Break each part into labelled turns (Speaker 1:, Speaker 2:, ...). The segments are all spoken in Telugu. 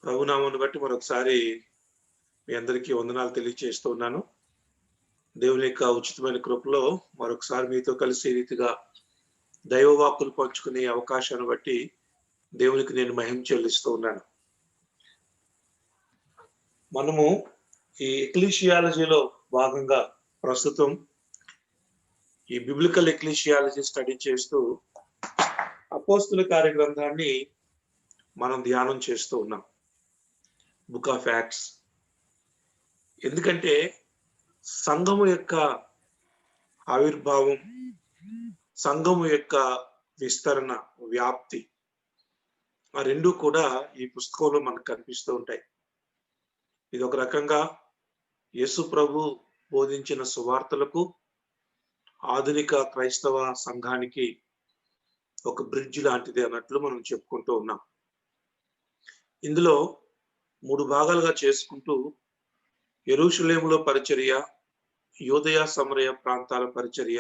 Speaker 1: ప్రభునామాన్ని బట్టి మరొకసారి మీ అందరికీ వందనాలు తెలియజేస్తూ ఉన్నాను. దేవుని యొక్క ఉచితమైన కృపలో మరొకసారి మీతో కలిసి ఈ రీతిగా దైవ వాక్కులు పంచుకునే అవకాశాన్ని బట్టి దేవునికి నేను మహిమ చెల్లిస్తూ ఉన్నాను. మనము ఈ ఎక్లీషియాలజీలో భాగంగా ప్రస్తుతం ఈ బిబ్లికల్ ఎక్లీషియాలజీ స్టడీ చేస్తూ అపోస్తుల కార్యగ్రంథాన్ని మనం ధ్యానం చేస్తూ ఉన్నాం. Book of acts. ఎందుకంటే సంఘము యొక్క ఆవిర్భావం, సంఘము యొక్క విస్తరణ, వ్యాప్తి, ఆ రెండు కూడా ఈ పుస్తకంలో మనకు కనిపిస్తూ ఉంటాయి. ఇది ఒక రకంగా యేసు ప్రభు బోధించిన సువార్తలకు ఆధునిక క్రైస్తవ సంఘానికి ఒక బ్రిడ్జ్ లాంటిది అన్నట్లు మనం చెప్పుకుంటూ ఉన్నాం. ఇందులో 3 భాగాలుగా చేసుకుంటూ యెరూషలేములో పరిచర్య, యూదయ సమరయ ప్రాంతాల పరిచర్య,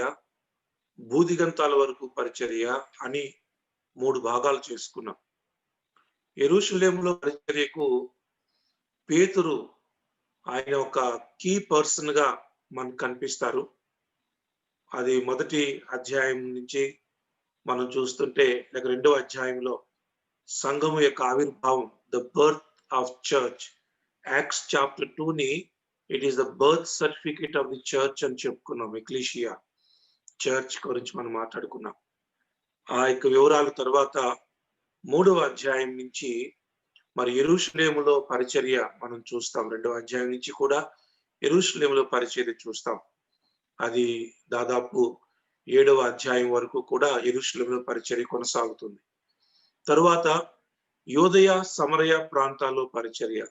Speaker 1: భూదిగంతాల వరకు పరిచర్య అని 3 భాగాలు చేసుకున్నాం. యెరూషలేములో పరిచర్యకు పేతురు ఆయన ఒక కీ పర్సన్ గా మనకు కనిపిస్తారు. అది మొదటి అధ్యాయం నుంచి మనం చూస్తుంటే లేక 2వ అధ్యాయంలో సంఘము యొక్క ఆవిర్భావం, the birth of church. Acts chapter 2ని it is the birth certificate of the church అని చెప్పుకున్నాం. ఎక్లీషియా చర్చ్ గురించి మనం మాట్లాడుకున్నాం. ఆ యొక్క వివరాల తర్వాత 3వ అధ్యాయం నుంచి మరి యెరూషలేములో పరిచర్య మనం చూస్తాం. 2వ అధ్యాయం నుంచి కూడా యెరూషలేములో పరిచర్య చూస్తాం. అది దాదాపు 7వ అధ్యాయం వరకు కూడా యెరూషలేములో పరిచర్య కొనసాగుతుంది. తరువాత యూదయ సమరయ ప్రాంతాల్లో పరిచర్య.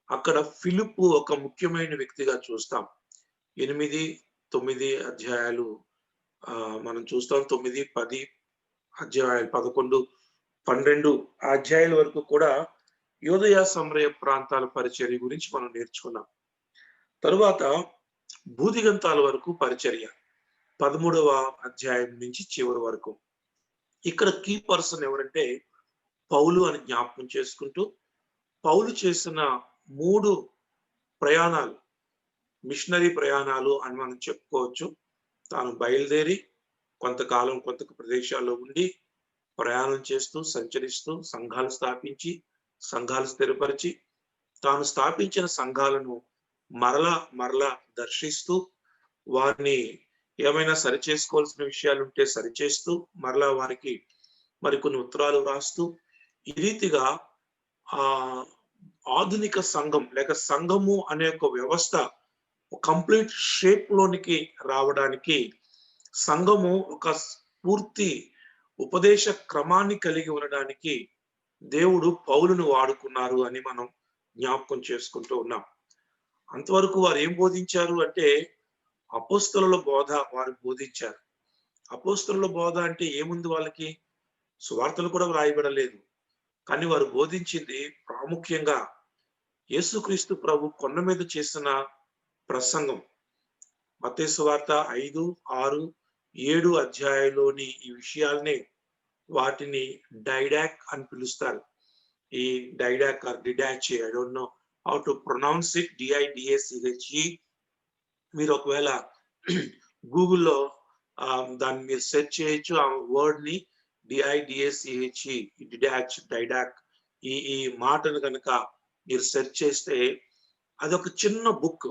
Speaker 1: అక్కడ ఫిలిప్పు ఒక ముఖ్యమైన వ్యక్తిగా చూస్తాం. 8, 9 అధ్యాయాలు మనం చూస్తాం. 9, 10 అధ్యాయాలు, 11, 12 అధ్యాయాల వరకు కూడా యూదయ సమరయ ప్రాంతాల పరిచర్య గురించి మనం నేర్చుకున్నాం. తరువాత భూదిగంతాల వరకు పరిచర్య 13వ అధ్యాయం నుంచి చివరి వరకు. ఇక్కడ కీ పర్సన్ ఎవరంటే పౌలు అని జ్ఞాపకం చేసుకుంటూ, పౌలు చేసిన 3 ప్రయాణాలు, మిషనరీ ప్రయాణాలు అని మనం చెప్పుకోవచ్చు. తాను బయలుదేరి కొంతకాలం కొంత ప్రదేశాల్లో ఉండి ప్రయాణం చేస్తూ సంచరిస్తూ సంఘాలు స్థాపించి, సంఘాలు స్థిరపరిచి, తాను స్థాపించిన సంఘాలను మరలా దర్శిస్తూ, వారిని ఏమైనా సరిచేసుకోవాల్సిన విషయాలు ఉంటే సరిచేస్తూ, మరలా వారికి మరికొన్ని ఉత్తరాలు రాస్తూ, ఈ రీతిగా ఆధునిక సంఘం లేక సంఘము అనే ఒక వ్యవస్థ కంప్లీట్ షేప్ లోనికి రావడానికి, సంఘము ఒక పూర్తి ఉపదేశ క్రమాన్ని కలిగి ఉండడానికి దేవుడు పౌలును వాడుకున్నారు అని మనం జ్ఞాపకం చేసుకుంటూ ఉన్నాం. అంతవరకు వారు ఏం బోధించారు అంటే అపోస్తలుల బోధ వారు బోధించారు. అపోస్తలుల బోధ అంటే ఏముంది, వాళ్ళకి సువార్తలు కూడా వ్రాయబడలేదు. కానీ వారు బోధించింది ప్రాముఖ్యంగా యేసుక్రీస్తు ప్రభు కొండ మీద చేసిన ప్రసంగం. మత్తయి సువార్త 5, 6, 7 అధ్యాయంలోని ఈ విషయాల్ని, వాటిని డైడాక్ అని పిలుస్తారు. ఈ Didache or Didache, I don't know how to pronounce it, DIDACHE. మీరు ఒకవేళ గూగుల్లో దాన్ని మీరు సెర్చ్ చేయొచ్చు. ఆ వర్డ్ ని DIDACHE, డిడాచ్, డైడాక్, ఈ మాటను కనుక మీరు సెర్చ్ చేస్తే అదొక చిన్న బుక్.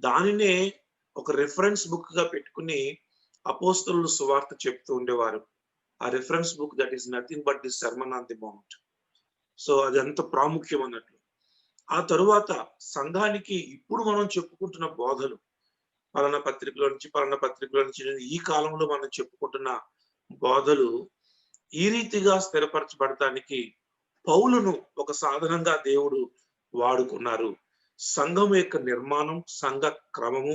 Speaker 1: దానినే ఒక రెఫరెన్స్ బుక్ గా పెట్టుకుని అపోస్తలుల సువార్త చెప్తూ ఉండేవారు. ఆ reference book that is nothing but the sermon on the mount. So అది అంత ప్రాముఖ్యం అన్నట్లు. ఆ తరువాత సంఘానికి ఇప్పుడు మనం చెప్పుకుంటున్న బోధలు, పలానా పత్రికలో నుంచి ఈ కాలంలో మనం చెప్పుకుంటున్న బోధలు ఈ రీతిగా స్థిరపరచబడటానికి పౌలును ఒక సాధనంగా దేవుడు వాడుకున్నారు. సంఘం యొక్క నిర్మాణం, సంఘ క్రమము,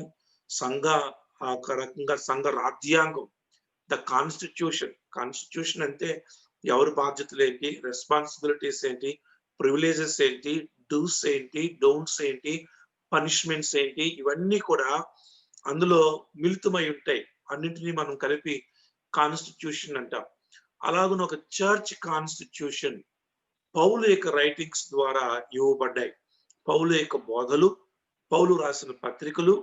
Speaker 1: సంఘ రకంగా సంఘ రాజ్యాంగం, ద కాన్స్టిట్యూషన్ అంటే ఎవరి బాధ్యతలు ఏంటి, రెస్పాన్సిబిలిటీస్ ఏంటి, ప్రివిలేజెస్ ఏంటి, డూస్ ఏంటి, డోంట్స్ ఏంటి, పనిష్మెంట్స్ ఏంటి, ఇవన్నీ కూడా అందులో మిళితమై ఉంటాయి. అన్నింటినీ మనం కలిపి కాన్స్టిట్యూషన్ అంటాం. అలాగే ఒక చర్చ్ కాన్స్టిట్యూషన్, పౌలు యొక్క రైటింగ్స్ ద్వారా ఇవ్వబడ్డాయి. పౌలు యొక్క బోధలు, పౌలు రాసిన పత్రికలు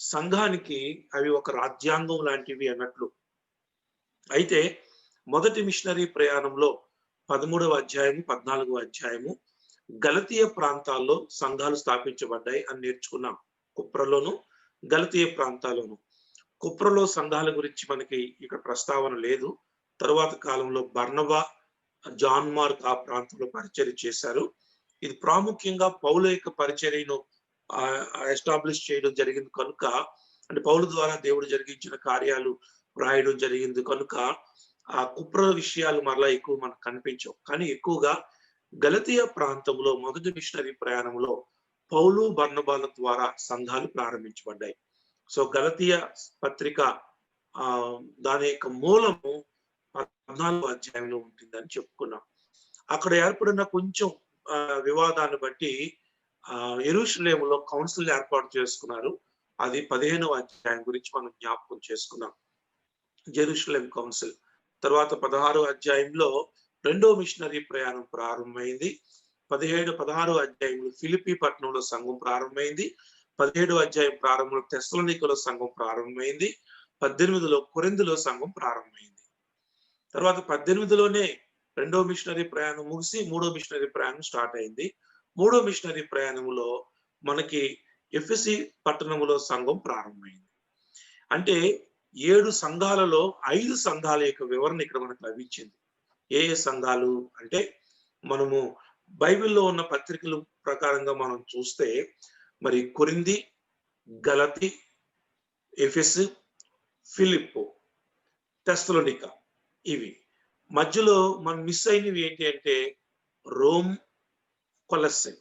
Speaker 1: సంఘానికి అవి ఒక రాజ్యాంగం లాంటివి అన్నట్లు. అయితే మొదటి మిషనరీ ప్రయాణంలో 13వ అధ్యాయము 14వ అధ్యాయము గలతీయ ప్రాంతాల్లో సంఘాలు స్థాపించబడ్డాయి అని నేర్చుకున్నాం. కుప్రలోను, గలతీయ ప్రాంతాల్లోను. కుప్రలో సంఘాల గురించి మనకి ఇక్కడ ప్రస్తావన లేదు. తరువాత కాలంలో బర్నబా, జాన్ మార్క్ ఆ ప్రాంతంలో పరిచర్య చేశారు. ఇది ప్రాముఖ్యంగా పౌలు యొక్క పరిచర్యను ఎస్టాబ్లిష్ చేయడం జరిగింది కనుక, అంటే పౌలు ద్వారా దేవుడు జరిగించిన కార్యాలు రాయడం జరిగింది కనుక ఆ కుప్ర విషయాలు మరలా ఎక్కువ మనకు కనిపించవు. కానీ ఎక్కువగా గలతీయ ప్రాంతంలో మొదటి మిషనరీ ప్రయాణంలో పౌలు, బర్నబాల ద్వారా సంఘాలు ప్రారంభించబడ్డాయి. సో గలతీయ పత్రిక దాని యొక్క మూలము 14వ అధ్యాయంలో ఉంటుందని చెప్పుకున్నాం. అక్కడ ఏర్పడిన కొంచెం వివాదాన్ని బట్టి యెరూషలేములో కౌన్సిల్ ఏర్పాటు చేసుకున్నారు. అది 15వ అధ్యాయం గురించి మనం జ్ఞాపకం చేసుకున్నాం. Jerusalem council. తర్వాత 16వ అధ్యాయంలో రెండో మిషనరీ ప్రయాణం ప్రారంభమైంది. 16వ అధ్యాయంలో ఫిలిప్పీ పట్టణంలో సంఘం ప్రారంభమైంది. 17వ అధ్యాయం ప్రారంభంలో తెస్సలోనికలో సంఘం ప్రారంభమైంది. 18లో కొరింథీలో సంఘం ప్రారంభమైంది. తర్వాత 18లోనే రెండో మిషనరీ ప్రయాణం ముగిసి మూడో మిషనరీ ప్రయాణం స్టార్ట్ అయింది. మూడో మిషనరీ ప్రయాణంలో మనకి ఎఫెసీ పట్టణంలో సంఘం ప్రారంభమైంది. అంటే 7 సంఘాలలో 5 సంఘాల యొక్క వివరణ ఇక్కడ మనకు లభించింది. ఏ ఏ సంఘాలు అంటే, మనము బైబిల్లో ఉన్న పత్రికల ప్రకారంగా మనం చూస్తే మరి కొరింథీ, గలతీ, ఎఫెసు, ఫిలిప్పు, తెస్సలోనిక, ఇవి. మధ్యలో మనం మిస్ అయినవి ఏంటి అంటే రోమ్, కొలస్సే.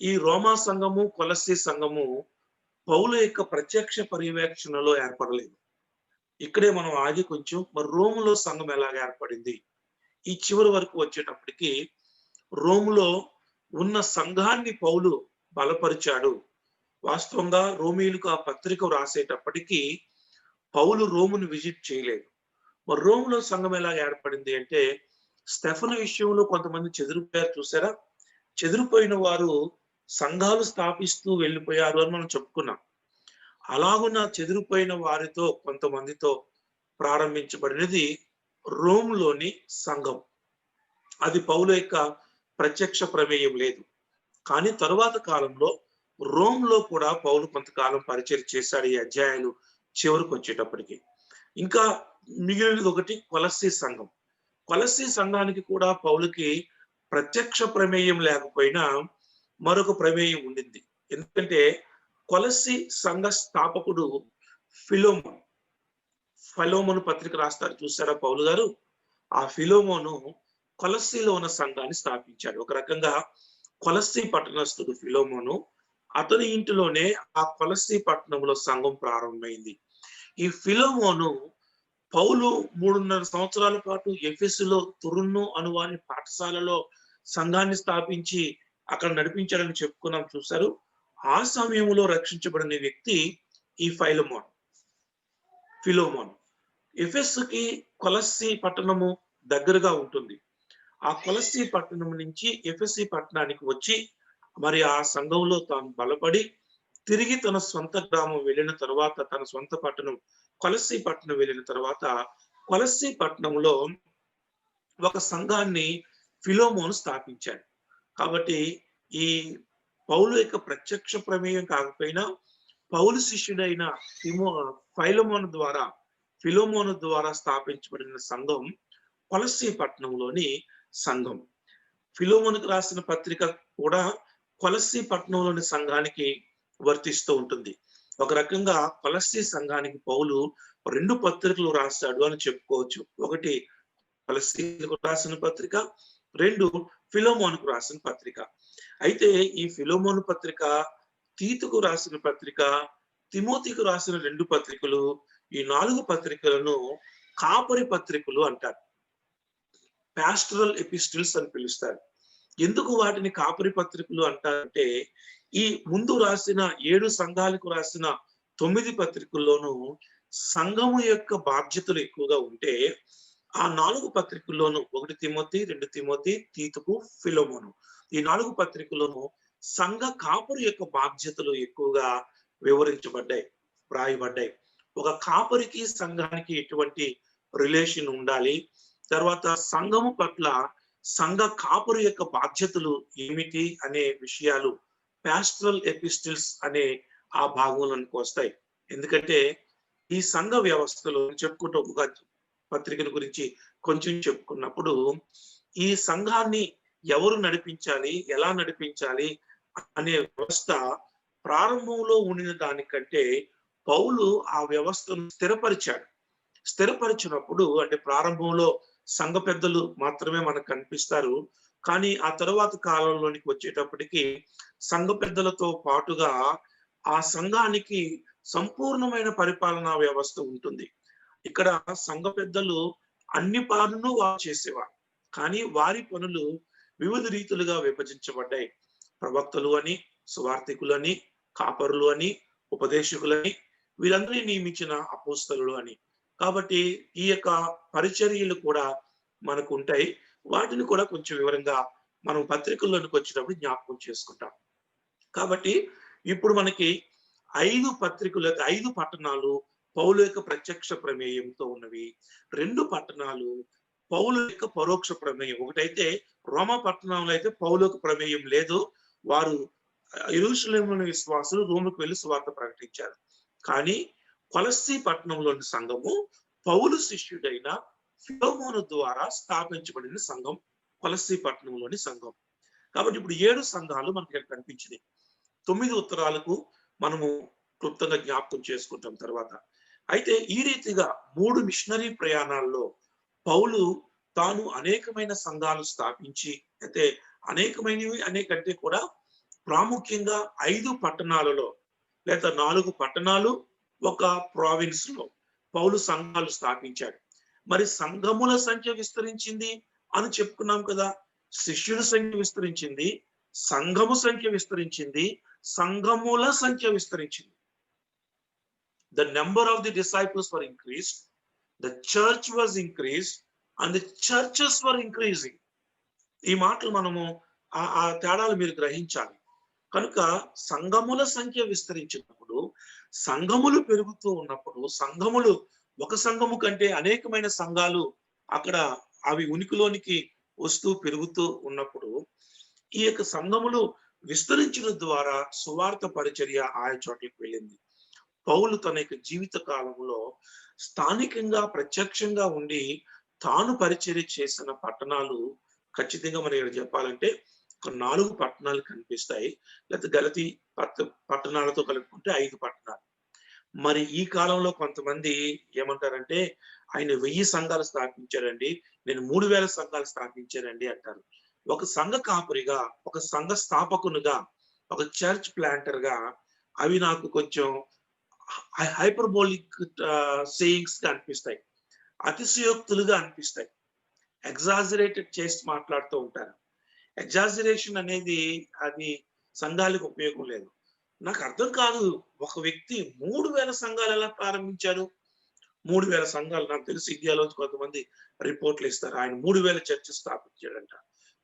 Speaker 1: ఈ రోమా సంఘము, కొలస్సే సంఘము పౌలు యొక్క ప్రత్యక్ష పర్యవేక్షణలో ఏర్పడలేదు. ఇక్కడే మనం ఆగి కొంచెం మరి రోములో సంఘం ఎలాగ ఏర్పడింది, ఈ చివరి వరకు వచ్చేటప్పటికి రోములో ఉన్న సంఘాన్ని పౌలు బలపరిచాడు. వాస్తవంగా రోమీయులకు ఆ పత్రిక రాసేటప్పటికీ పౌలు రోమును విజిట్ చేయలేదు. మరి రోములో సంఘం ఎలాగ ఏర్పడింది అంటే, స్టెఫను విషయంలో కొంతమంది చెదిరిపోయారు చూసారా. చెదిరిపోయిన వారు సంఘాలు స్థాపిస్తూ వెళ్ళిపోయారు అని మనం చెప్పుకున్నాం. అలాగున్న చెదిరిపోయిన వారితో కొంతమందితో ప్రారంభించబడినది రోమ్లోని సంఘం. అది పౌలు యొక్క ప్రత్యక్ష ప్రమేయం లేదు. కానీ తరువాత కాలంలో రోమ్లో కూడా పౌలు కొంతకాలం పరిచయం చేశాడు. ఈ అధ్యాయాలు చివరికి వచ్చేటప్పటికి ఇంకా మిగిలినది ఒకటి కొలస్సీ సంఘం. కొలస్సీ సంఘానికి కూడా పౌలుకి ప్రత్యక్ష ప్రమేయం లేకపోయినా మరొక ప్రమేయం ఉండింది. ఎందుకంటే కొలస్సీ సంఘ స్థాపకుడు ఫిలోమోను పత్రిక రాస్తారు చూసారా పౌలు గారు. ఆ ఫిలోమోను కొలస్సీలో ఉన్న సంఘాన్ని స్థాపించాడు. ఒక రకంగా కొలస్సీ పట్టణస్థుడు ఫిలోమోను. అతని ఇంటిలోనే ఆ కొలస్సీ పట్టణంలో సంఘం ప్రారంభమైంది. ఈ ఫిలోమోను పౌలు 3.5 సంవత్సరాల పాటు ఎఫెసులో తురున్ను అనువాని పాఠశాలలో సంఘాన్ని స్థాపించి అక్కడ నడిపించాడని చెప్పుకున్నాం చూశారు. ఆ సమయంలో రక్షించబడిన వ్యక్తి ఈ ఫిలోమోను. ఎఫెసుకి కొలస్సీ పట్టణము దగ్గరగా ఉంటుంది. ఆ కొలస్సీ పట్టణం నుంచి ఎఫెసీ పట్టణానికి వచ్చి మరి ఆ సంఘంలో తాను బలపడి తిరిగి తన సొంత గ్రామం వెళ్ళిన తర్వాత, తన సొంత పట్టణం కొలస్సీ పట్టణం వెళ్ళిన తర్వాత, కొలస్సీ పట్టణంలో ఒక సంఘాన్ని ఫిలోమోను స్థాపించాడు. కాబట్టి ఈ పౌలు యొక్క ప్రత్యక్ష ప్రమేయం కాకపోయినా పౌలు శిష్యుడైన ఫిలోమోను ద్వారా స్థాపించబడిన సంఘం కొలస్సీ పట్టణంలోని సంఘం. ఫిలోమోనుకు రాసిన పత్రిక కూడా కొలస్సీ పట్టణంలోని సంఘానికి వర్తిస్తూ ఉంటుంది. ఒక రకంగా కొలస్సీ సంఘానికి పౌలు 2 పత్రికలు రాశాడు అని చెప్పుకోవచ్చు. ఒకటి కొలస్సీలకు రాసిన పత్రిక, 2 ఫిలోమోనుకు రాసిన పత్రిక. అయితే ఈ ఫిలోమోను పత్రిక, తీతుకు రాసిన పత్రిక, తిమోతికు రాసిన 2 పత్రికలు, ఈ 4 పత్రికలను కాపరి పత్రికలు అంటారు. పాస్టరల్ ఎపిస్టిల్స్ అని పిలుస్తారు. ఎందుకు వాటిని కాపరి పత్రికలు అంటారంటే, ఈ ముందు రాసిన 7 సంఘాలకు రాసిన 9 పత్రికల్లోనూ సంఘము యొక్క బాధ్యతలు ఎక్కువగా ఉంటే, ఆ 4 పత్రికల్లోనూ 1 తిమోతి, 2 తిమోతి, తీతుకు, ఫిలెమోను ఈ 4 పత్రికల్లోనూ సంఘ కాపరి యొక్క బాధ్యతలు ఎక్కువగా వివరించబడ్డాయి, వ్రాయబడ్డాయి. ఒక కాపరికి సంఘానికి ఎటువంటి రిలేషన్ ఉండాలి, తర్వాత సంఘము పట్ల సంఘ కాపరి యొక్క బాధ్యతలు ఏమిటి అనే విషయాలు పాస్టరల్ ఎపిస్టిల్స్ అనే ఆ భాగంలోనికి వస్తాయి. ఎందుకంటే ఈ సంఘ వ్యవస్థలో చెప్పుకుంటూ ఒక పత్రికల గురించి కొంచెం చెప్పుకున్నప్పుడు ఈ సంఘాన్ని ఎవరు నడిపించాలి, ఎలా నడిపించాలి అనే వ్యవస్థ ప్రారంభంలో ఉండిన దానికంటే పౌలు ఆ వ్యవస్థను స్థిరపరిచాడు. స్థిరపరిచినప్పుడు అంటే ప్రారంభంలో సంఘ పెద్దలు మాత్రమే మనకు కనిపిస్తారు. కానీ ఆ తరువాత కాలంలోనికి వచ్చేటప్పటికి సంఘ పెద్దలతో పాటుగా ఆ సంఘానికి సంపూర్ణమైన పరిపాలనా వ్యవస్థ ఉంటుంది. ఇక్కడ సంఘ పెద్దలు అన్ని పనులు వారు చేసేవారు. కానీ వారి పనులు వివిధ రీతులుగా విభజించబడ్డాయి. ప్రవక్తలు అని, సువార్థికులని, కాపరులు అని, ఉపదేశకులని, వీరందరినీ నియమించిన అపోస్తలులు అని. కాబట్టి ఈ యొక్క పరిచర్యలు కూడా మనకు ఉంటాయి. వాటిని కూడా కొంచెం వివరంగా మనం పత్రికల్లోనికి వచ్చినప్పుడు జ్ఞాపకం చేసుకుంటాం. కాబట్టి ఇప్పుడు మనకి 5 పత్రికలు, 5 పట్టణాలు పౌలు యొక్క ప్రత్యక్ష ప్రమేయంతో ఉన్నవి. 2 పట్టణాలు పౌలు యొక్క పరోక్ష ప్రమేయం. ఒకటైతే రోమా పట్టణంలో అయితే పౌలుకు ప్రమేయం లేదు. వారు యెరూషలేములోని విశ్వాసులు రోముకు వెళ్లి సువార్త ప్రకటించారు. కానీ కొలస్సీ పట్టణంలోని సంఘము పౌలు శిష్యుడైన ఫిలెమోను ద్వారా స్థాపించబడిన సంఘం కొలస్సీ పట్టణంలోని సంఘం. కాబట్టి ఇప్పుడు 7 సంఘాలు మనకి ఇక్కడ కనిపించినాయి. 9 ఉత్తరాలకు మనము క్లుప్తంగా జ్ఞాపకం చేసుకుంటాం తర్వాత. అయితే ఈ రీతిగా 3 మిషనరీ ప్రయాణాల్లో పౌలు తాను అనేకమైన సంఘాలు స్థాపించి, అయితే అనేకమైనవి అనేకంటే కూడా ప్రాముఖ్యంగా 5 పట్టణాలలో లేదా 4 పట్టణాలు ఒక ప్రావిన్స్ లో పౌలు సంఘాలు స్థాపించాడు. మరి సంఘముల సంఖ్య విస్తరించింది అని చెప్పుకున్నాం కదా. శిష్యుల సంఖ్య విస్తరించింది, సంఘము సంఖ్య విస్తరించింది, సంఘముల సంఖ్య విస్తరించింది. The number of the disciples were increased, the church was increased, and the churches were increasing. ఈ మాటలు మనము ఆ తేడాలు మీరు గ్రహించాలి. కనుక సంఘముల సంఖ్య విస్తరించినప్పుడు, సంఘములు పెరుగుతూ ఉన్నప్పుడు, సంఘములు ఒక సంఘము కంటే అనేకమైన సంఘాలు అక్కడ అవి ఉనికిలోనికి వస్తూ పెరుగుతూ ఉన్నప్పుడు ఈ యొక్క సంఘములు విస్తరించడం ద్వారా సువార్త పరిచర్య ఆయా చోట్లకు వెళ్ళింది. పౌలు తన యొక్క జీవిత కాలంలో స్థానికంగా ప్రత్యక్షంగా ఉండి తాను పరిచర్య చేసిన పట్టణాలు ఖచ్చితంగా మనం ఇక్కడ చెప్పాలంటే ఒక 4 పట్టణాలు కనిపిస్తాయి. లేకపోతే గలతీ పట్టణాలతో కలుపుకుంటే 5 పట్టణాలు. మరి ఈ కాలంలో కొంతమంది ఏమంటారంటే ఆయన 1000 సంఘాలు స్థాపించారండి, నేను 3000 సంఘాలు స్థాపించానండి అంటారు. ఒక సంఘ కాపురిగా, ఒక సంఘ స్థాపకునిగా, ఒక చర్చ్ ప్లాంటర్ గా అవి నాకు కొంచెం హైపర్బోలిక్ సేయింగ్స్ గా అనిపిస్తాయి, అతిశయోక్తులుగా అనిపిస్తాయి, ఎగ్జాజరేటెడ్ చేసి మాట్లాడుతూ ఉంటారు. ఎగ్జాజరేషన్ అనేది అది సంఘాలకు ఉపయోగం లేదు. నాకు అర్థం కాదు, ఒక వ్యక్తి 3000 సంఘాలు ఎలా ప్రారంభించారు? 3000 సంఘాలు నాకు తెలిసి ఇండియాలో కొంతమంది రిపోర్ట్లు ఇస్తారు. ఆయన 3000 చర్చెస్ స్థాపించాడంట.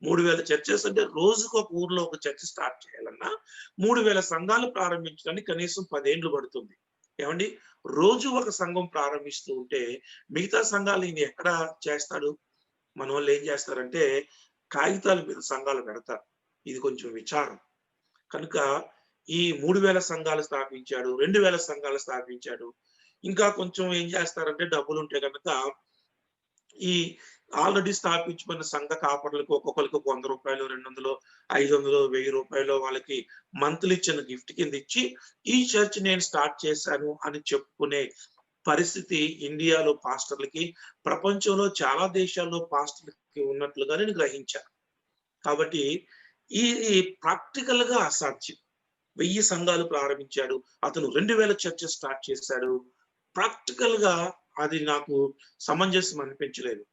Speaker 1: 3000 చర్చెస్ అంటే రోజుకు ఒక ఊర్లో ఒక చర్చ్ స్టార్ట్ చేయాలన్నా 3000 సంఘాలు ప్రారంభించడానికి కనీసం 10 ఏళ్ళు పడుతుంది. ఏమండి, రోజు ఒక సంఘం ప్రారంభిస్తూ ఉంటే మిగతా సంఘాలు ఈయన ఎక్కడ చేస్తాడు? మన వాళ్ళు ఏం చేస్తారంటే కాగితాల మీద సంఘాలు పెడతారు. ఇది కొంచెం విచారం. కనుక ఈ 3000 సంఘాలు స్థాపించాడు, 2000 సంఘాలు స్థాపించాడు. ఇంకా కొంచెం ఏం చేస్తారంటే డబ్బులు ఉంటే కనుక ఈ ఆల్రెడీ స్థాపించుకున్న సంఘ కాపర్లకు ఒక్కొక్కరికి 100 రూపాయలు, 200, 500, 1000 రూపాయలు వాళ్ళకి మంత్లీ ఇచ్చిన గిఫ్ట్ కింద ఇచ్చి ఈ చర్చ్ నేను స్టార్ట్ చేశాను అని చెప్పుకునే పరిస్థితి ఇండియాలో పాస్టర్లకి, ప్రపంచంలో చాలా దేశాల్లో పాస్టర్లకి ఉన్నట్లుగా నేను గ్రహించాను. కాబట్టి ఈ ప్రాక్టికల్ గా అసాధ్యం. 1000 సంఘాలు ప్రారంభించాడు, అతను 2000 చర్చెస్ స్టార్ట్ చేశాడు. ప్రాక్టికల్ గా అది నాకు సమంజసం అనిపించలేదు.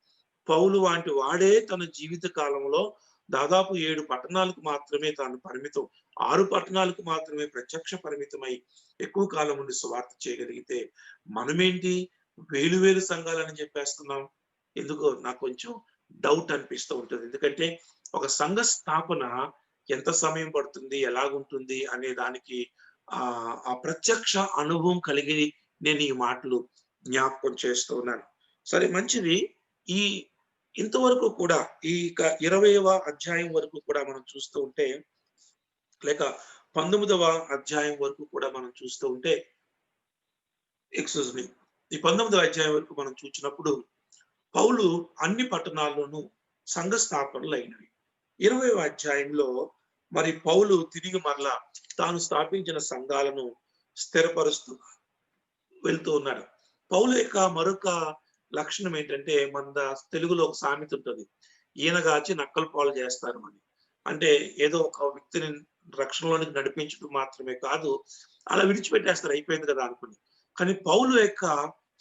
Speaker 1: పౌలు వంటి వాడే తన జీవిత కాలంలో దాదాపు 7 పట్టణాలకు మాత్రమే తాను పరిమితం, 6 పట్టణాలకు మాత్రమే ప్రత్యక్ష పరిమితమై ఎక్కువ కాలం ఉండి సువార్త చేయగలిగితే మనమేంటి వేలు సంఘాలని చెప్పేస్తున్నాం. ఎందుకో నాకు కొంచెం డౌట్ అనిపిస్తూ ఉంటుంది. ఎందుకంటే ఒక సంఘ స్థాపన ఎంత సమయం పడుతుంది, ఎలాగుంటుంది అనే దానికి ఆ ప్రత్యక్ష అనుభవం కలిగి నేను ఈ మాటలు జ్ఞాపకం చేస్తూ ఉన్నాను. సరే మంచిది. ఈ ఇంతవరకు కూడా ఈ 20వ అధ్యాయం వరకు కూడా మనం చూస్తూ ఉంటే, లేక 19వ అధ్యాయం వరకు కూడా మనం చూస్తూ ఉంటే, ఎక్స్‌క్యూజ్ మీ. ఈ 19వ అధ్యాయం వరకు మనం చూచినప్పుడు పౌలు అన్ని పట్టణాల్లోనూ సంఘ స్థాపనలైనవి. 20వ అధ్యాయంలో మరి పౌలు తిరిగి మరలా తాను స్థాపించిన సంఘాలను స్థిరపరుస్తూ వెళ్తూ ఉన్నాడు. పౌలు యొక్క మరొక లక్షణం ఏంటంటే, మన తెలుగులో ఒక సామెత ఉంటుంది. ఈనగాచి నక్కల పాలు చేస్తారు అని. అంటే ఏదో ఒక వ్యక్తిని రక్షణలోనికి నడిపించడం మాత్రమే కాదు, అలా విడిచిపెట్టేస్తారు అయిపోయింది కదా అనుకుని. కానీ పౌలు యొక్క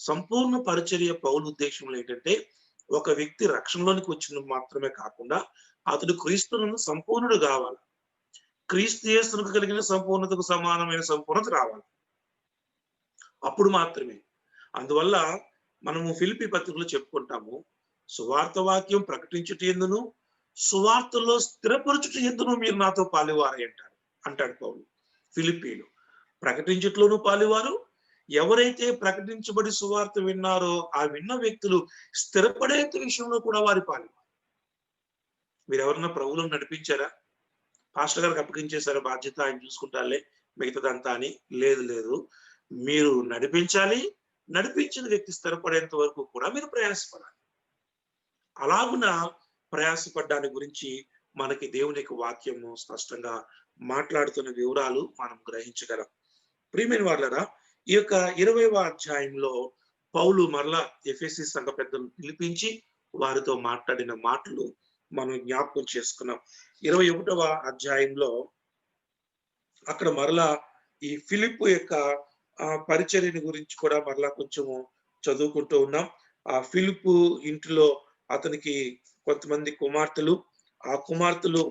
Speaker 1: సంపూర్ణ పరిచర్య పౌలు ఉద్దేశంలో ఏంటంటే, ఒక వ్యక్తి రక్షణలోనికి వచ్చిన మాత్రమే కాకుండా అతడు క్రీస్తునందు సంపూర్ణుడు కావాలి. క్రీస్తు యేసునకు కలిగిన సంపూర్ణతకు సమానమైన సంపూర్ణత రావాలి. అప్పుడు మాత్రమే. అందువల్ల మనము ఫిలిప్పీ పత్రికలో చెప్పుకుంటాము, సువార్త వాక్యం ప్రకటించుట యందును, సువార్తలో స్థిరపరచుట యందును మీరు నాతో పాలువారై అంటాడు పౌలు ఫిలిప్పీలో. ప్రకటించుటలోనూ పాలువారు, ఎవరైతే ప్రకటించబడి సువార్త విన్నారో ఆ విన్న వ్యక్తులు స్థిరపడే విషయంలో కూడా వారి పాలువారు. మీరు ఎవరన్నా ప్రభువులను నడిపించారా? పాస్టర్ గారికి అప్పగించేశారా బాధ్యత, ఆయన చూసుకుంటారులే మిగతాదంతా అని? లేదు లేదు. మీరు నడిపించాలి. నడిపించిన వ్యక్తి స్థిరపడేంత వరకు కూడా మీరు ప్రయాసపడాలి. అలాగున ప్రయాసపడ్డాని గురించి మనకి దేవుని యొక్క వాక్యము స్పష్టంగా మాట్లాడుతున్న వివరాలు మనం గ్రహించగలం. ప్రియమైన వాళ్ళరా, ఈ యొక్క 20వ అధ్యాయంలో పౌలు మరలా ఎఫెసీ సంఘ పెద్దలను పిలిపించి వారితో మాట్లాడిన మాటలు మనం జ్ఞాపకం చేసుకున్నాం. 21వ అధ్యాయంలో అక్కడ మరలా ఈ ఫిలిప్పు యొక్క పరిచర్యని గురించి కూడా మరలా కొంచెము చదువుకుంటూ ఉన్నాం. ఆ ఫిలిప్పు ఇంటిలో అతనికి కొంతమంది కుమార్తెలు, ఆ కుమార్తెలు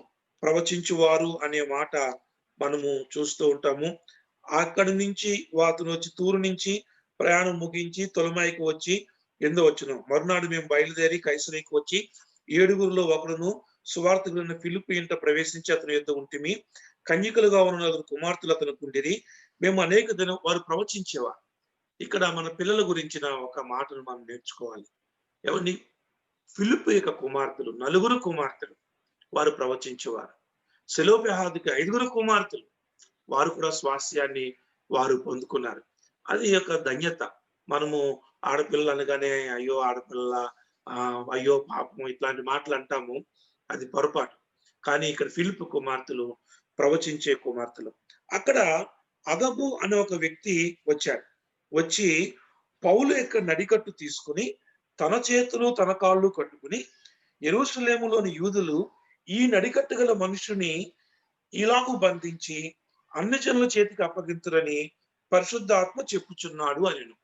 Speaker 1: ప్రవచించువారు అనే మాట మనము చూస్తూ ఉంటాము. అక్కడి నుంచి అతను వచ్చి తూరు నుంచి ప్రయాణం ముగించి తొలమాయికి వచ్చి 8వ వచనం, మరునాడు మేము బయలుదేరి కైసరికి వచ్చి 7గురిలో ఒకడును సువార్తికుడైన ఫిలిప్పు ఇంట ప్రవేశించి అతని యొద్ద ఉంటిమి. కన్యకలుగా ఉన్న 4 కుమార్తెలు అతనికి ఉండిరి. మేము అనేక దినం వారు ప్రవచించేవారు. ఇక్కడ మన పిల్లల గురించిన ఒక మాటను మనం నేర్చుకోవాలి. ఎవరిని? ఫిలిప్పు యొక్క కుమార్తెలు, 4 కుమార్తెలు వారు ప్రవచించేవారు. సెలోపెహాదుకి 5 కుమార్తెలు, వారు కూడా స్వాస్థ్యాన్ని వారు పొందుకున్నారు. అది యొక్క ధన్యత. మనము ఆడపిల్లలు అనగానే అయ్యో ఆడపిల్ల, అయ్యో పాపం ఇట్లాంటి మాటలు అంటాము. అది పొరపాటు. కానీ ఇక్కడ ఫిలిప్పు కుమార్తెలు ప్రవచించే కుమార్తెలు. అక్కడ అగబు అనే ఒక వ్యక్తి వచ్చాడు. వచ్చి పౌలు యొక్క నడికట్టు తీసుకుని తన చేతులు తన కాళ్ళు కట్టుకుని, యెరూషలేములోని యూదులు ఈ నడికట్టు గల మనుషుని ఇలాగు బంధించి అన్ని జనుల చేతికి అప్పగింతురని పరిశుద్ధాత్మ చెప్పుచున్నాడు అనెను.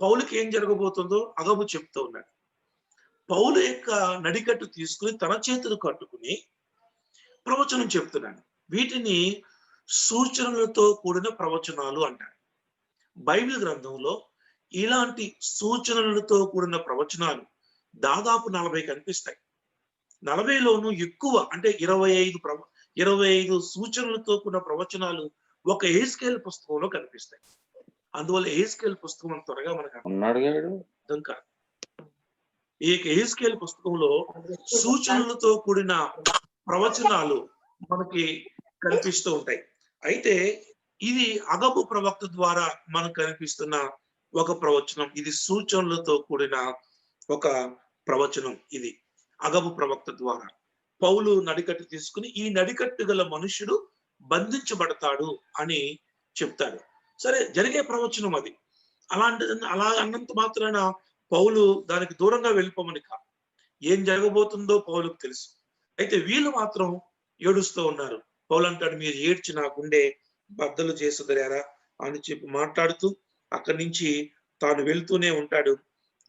Speaker 1: పౌలుకి ఏం జరగబోతుందో అగబు చెప్తూ ఉన్నాడు. పౌలు యొక్క నడికట్టు తీసుకుని తన చేతులు కట్టుకుని ప్రవచనం చెప్తున్నాడు. వీటిని సూచనలతో కూడిన ప్రవచనాలు అంటారు. బైబిల్ గ్రంథంలో ఇలాంటి సూచనలతో కూడిన ప్రవచనాలు దాదాపు 40 కనిపిస్తాయి. 40లోనూ ఎక్కువ అంటే 25 సూచనలతో కూడిన ప్రవచనాలు ఒక యెహెజ్కేలు పుస్తకంలో కనిపిస్తాయి. అందువల్ల యెహెజ్కేలు పుస్తకం త్వరగా మనకు అర్థం కాదు. ఈ యెహెజ్కేలు పుస్తకంలో సూచనలతో కూడిన ప్రవచనాలు మనకి కనిపిస్తూ ఉంటాయి. అయితే ఇది అగబు ప్రవక్త ద్వారా మనకు కనిపిస్తున్న ఒక ప్రవచనం. ఇది సూచనలతో కూడిన ఒక ప్రవచనం. ఇది అగబు ప్రవక్త ద్వారా పౌలు నడికట్టు తీసుకుని ఈ నడికట్టు గల మనుష్యుడు బంధించబడతాడు అని చెప్తాడు. సరే, జరిగే ప్రవచనం అది. అలా అన్నంత మాత్రాన పౌలు దానికి దూరంగా వెళ్ళిపోమని కాదు. ఏం జరగబోతుందో పౌలుకు తెలుసు. అయితే వీళ్ళు మాత్రం ఏడుస్తూ ఉన్నారు. పౌలు అంటాడు, మీరు ఏడ్చి నా గుండె బద్దలు చేస్తుందరా అని చెప్పి మాట్లాడుతూ అక్కడి నుంచి తాను వెళ్తూనే ఉంటాడు.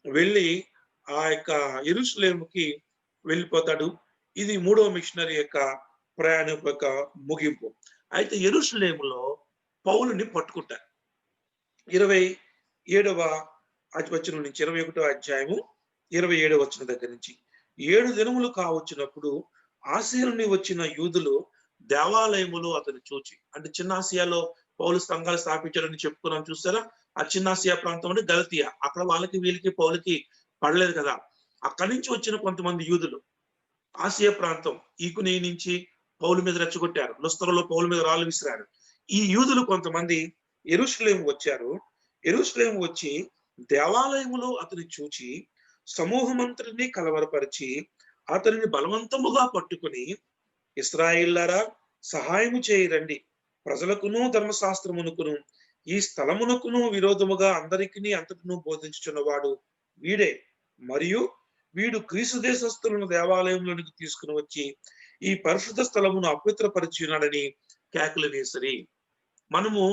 Speaker 1: వెళ్ళి ఆ యొక్క యెరూషలేముకి వెళ్ళిపోతాడు. ఇది 3వ మిషనరీ యొక్క ప్రయాణం యొక్క ముగింపు. అయితే యెరూషలేములో పౌలుని పట్టుకుంటారు. 27వ వచనం నుంచి 21వ అధ్యాయము 27వ వచనం దగ్గర నుంచి. 7 దినములు కావచ్చినప్పుడు ఆసియా నుండి వచ్చిన యూదులు దేవాలయములో అతన్ని చూచి, అంటే చిన్న ఆసియాలో పౌలు సంఘాలు స్థాపించారని చెప్పుకున్నాం చూసారా? ఆ చిన్న ఆసియా ప్రాంతం అంటే గలతీయ. అక్కడ వాళ్ళకి వీళ్ళకి పౌలుకి పడలేదు కదా. అక్కడి నుంచి వచ్చిన కొంతమంది యూదులు ఆసియా ప్రాంతం ఈకుని నుంచి పౌలు మీద రెచ్చగొట్టారు. లుస్త్రలో పౌలు మీద రాళ్ళు విసిరారు. ఈ యూదులు కొంతమంది యెరూషలేము వచ్చారు. యెరూషలేము వచ్చి దేవాలయములో అతని చూచి సమూహమంతటిని కలవరపరిచి అతనిని బలవంతముగా పట్టుకుని, ఇశ్రాయేల్లారా సహాయము చేయరండి, ప్రజలకును ధర్మశాస్త్రమునకును ఈ స్థలమునకును విరోధముగా అందరికీ అంతటిను బోధించుచున్నవాడు వీడే, మరియు వీడు గ్రీసు దేశస్థులను దేవాలయంలోనికి తీసుకుని వచ్చి ఈ పరిశుద్ధ స్థలమును అపవిత్రపరిచినాడని కేకలు వేసిరి. మనము